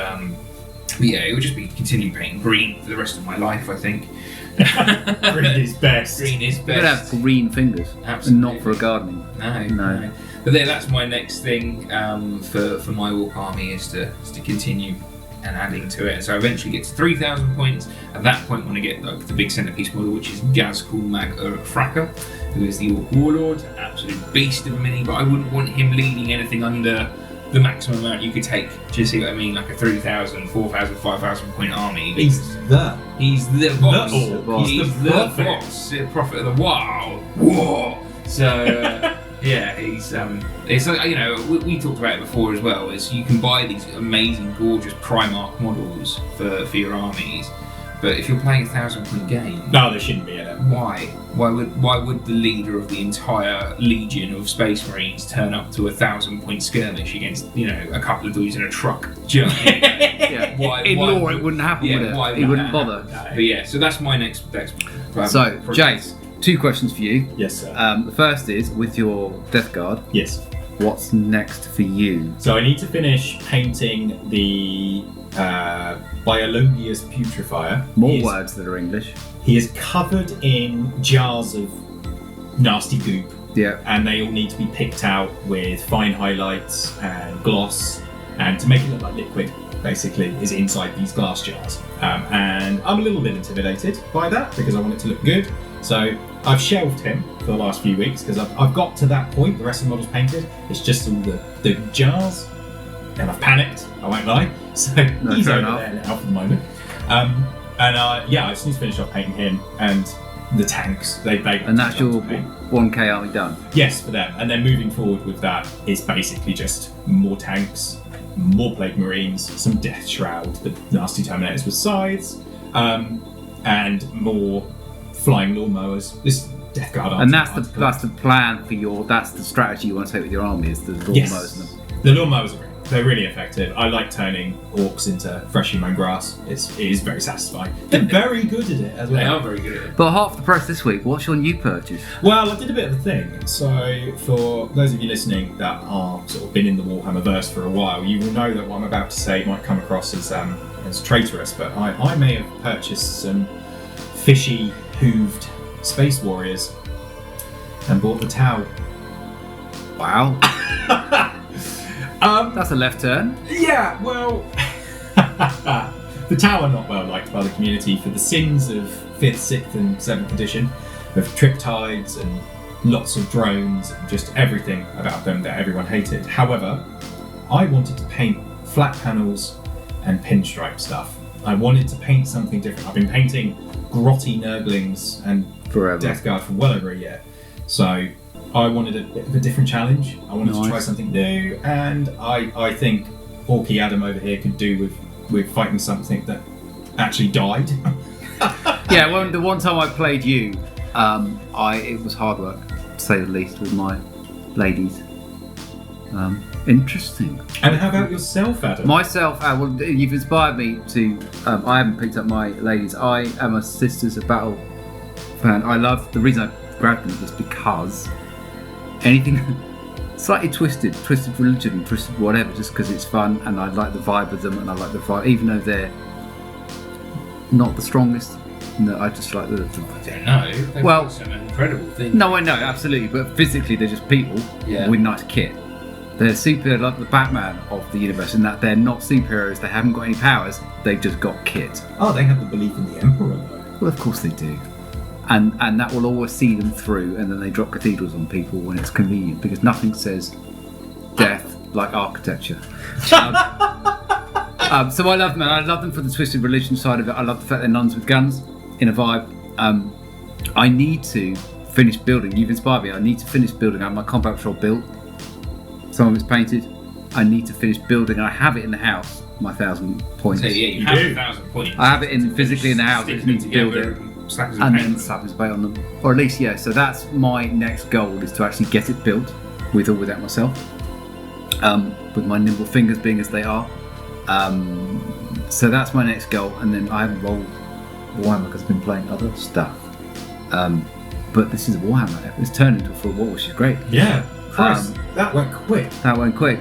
it would just be continue painting green for the rest of my life, I think. Green is best. Green is You're gonna have best. green fingers, Absolutely. and not for a gardening. No. But that's my next thing for my Ork army, is to continue and adding to it. So I eventually get to 3,000 points. At that point, I want to get the big centerpiece model, which is Gazkul Mag Fracker, who is the Ork Warlord, absolute beast of a mini. But I wouldn't want him leading anything under the maximum amount you could take. Do you see what I mean? Like a 3,000, 4,000, 5,000 point army. He's the boss. Ork. He's the prophet. boss. The prophet of the wild. Whoa. So. Yeah, it's like, we talked about it before as well, is you can buy these amazing, gorgeous Primarch models for your armies, but if you're playing a 1,000 point game, No, there shouldn't be in it. why? Why would the leader of the entire legion of Space Marines turn up to a 1,000 point skirmish against, a couple of dudes in a truck? Do you know what I mean? Yeah. Why- In why law, would- it wouldn't happen, yeah, would it? why He would wouldn't that bother. But yeah, so that's my next So, project. Jayce, 2 questions for you. Yes, sir. The first is, with your Death Guard, Yes. what's next for you? So I need to finish painting the Biologius Putrefier. More He is- words that are English. He is covered in jars of nasty goop, Yeah. and they all need to be picked out with fine highlights and gloss, and to make it look like liquid, basically, is inside these glass jars. And I'm a little bit intimidated by that because I want it to look good. So I've shelved him for the last few weeks because I've got to that point. The rest of the model's painted. It's just all the jars, and I've panicked. I won't lie. So he's fair over enough. there now for the moment. I just need to finish off painting him, and the tanks. They And that's your 1K army done? Yes, for them. And then moving forward with that is basically just more tanks, more Plague Marines, some Death Shroud, the nasty Terminators with scythes, and more flying lawnmowers. This Death Guard army. And that's the plan for that's the strategy you want to take with your army, is the lawnmowers. Yes. The lawnmowers are great. They're really effective. I like turning orcs into freshly mown grass. It is very satisfying. They're very good at it as well. They are very good at it. But half the price this week, what's your new purchase? Well, I did a bit of a thing. So, for those of you listening that are sort of been in the Warhammer verse for a while, you will know that what I'm about to say might come across as traitorous, but I may have purchased some fishy, hooved Space Warriors and bought the Tau. Wow. That's a left turn. Yeah, well, the Tau are not well liked by the community for the sins of 5th, 6th and 7th edition, of triptides and lots of drones and just everything about them that everyone hated. However, I wanted to paint flat panels and pinstripe stuff. I wanted to paint something different. I've been painting grotty Nurglings and Forever. Death Guard for well over a year. So I wanted a bit of a different challenge. I wanted to try something new, and I think Orrrggghammer over here could do with fighting something that actually died. Yeah, well, the one time I played you, it was hard work, to say the least, with my ladies. Interesting. And how about yourself, Adam? Myself, well, you've inspired me to. I haven't picked up my ladies. I am a Sisters of Battle fan. I love the reason I grabbed them is because anything slightly twisted religion, twisted whatever, just because it's fun, and I like the vibe of them, and I like the vibe, even though they're not the strongest. No, I just like the. I don't know. They've got some incredible things. No, I know, absolutely, but physically they're just people with nice kit. They're super, like the Batman of the universe, in that they're not superheroes. They haven't got any powers. They've just got kit. Oh, they have the belief in the Emperor, though. Well, of course they do. And that will always see them through, and then they drop cathedrals on people when it's convenient, because nothing says death like architecture. So I love them, and I love them for the twisted religion side of it. I love the fact they're nuns with guns in a vibe. I need to finish building. You've inspired me. I need to finish building. I have my combat patrol built. Some of it's painted. I need to finish building. I have it in the house. My 1,000 points. So yeah, you have 1,000 points. I have it physically in the house. I just need to build it. And then slap his bait on them, or at least so that's my next goal, is to actually get it built, with or without myself, with my nimble fingers being as they are. So that's my next goal, and then I haven't rolled Warhammer because I've been playing other stuff. But this is Warhammer. It's turned into a full war, which is great. Yeah, Christ, that went quick. That went quick.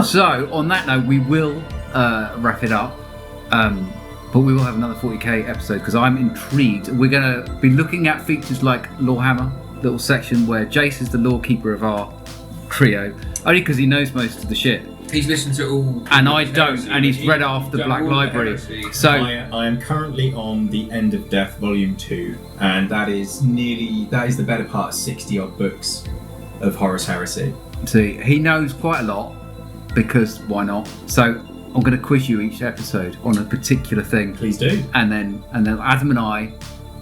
So on that note, we will wrap it up. But we will have another 40k episode, because I'm intrigued. We're going to be looking at features like Lorehammer, little section where Jayce is the lore keeper of our trio, only because he knows most of the shit. He's listened to all. And I don't, and he's read off the Black Library. So I am currently on the End of Death Volume 2, and that is the better part of 60 odd books of Horus Heresy. See, he knows quite a lot, because why not? So I'm going to quiz you each episode on a particular thing. Please do. And then Adam and I,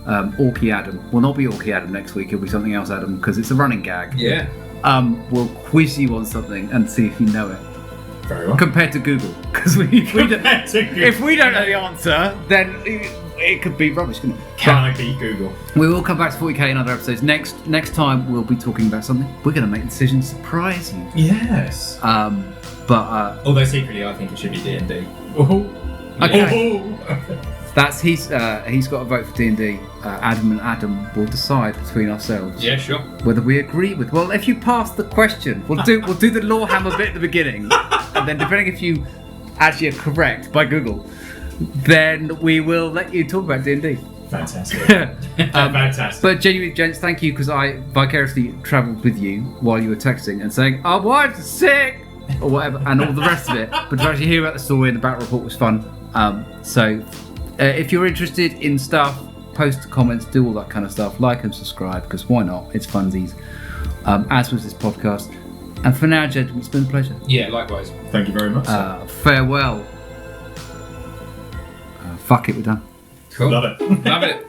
Orrrggghammer, will not be Orrrggghammer next week. It'll be something else, Adam, because it's a running gag. Yeah. We'll quiz you on something and see if you know it. Very well. Compared to Google, because if we don't know the answer, then it could be rubbish, couldn't it? Can I beat Google? We will come back to 40k in other episodes. Next time we'll be talking about something. We're going to make decisions surprise you. Yes. But although secretly I think it should be D&D. Okay. That's he's got a vote for D&D. Adam and Adam will decide between ourselves. Yeah, sure. Whether we agree with. Well, if you pass the question, we'll do the Lorehammer bit at the beginning, and then depending if you actually are correct by Google, then we will let you talk about D&D. Fantastic. Fantastic. But genuinely, gents, thank you, because I vicariously travelled with you while you were texting and saying, "Our wife's sick," or whatever, and all the rest of it. But to actually hear about the story and the battle report was fun. So if you're interested in stuff, post comments, do all that kind of stuff. Like and subscribe, because why not? It's funsies. As was this podcast. And for now, gentlemen, it's been a pleasure. Yeah, likewise. Thank you very much. Farewell. Fuck it, we're done. Cool. Love it. Love it.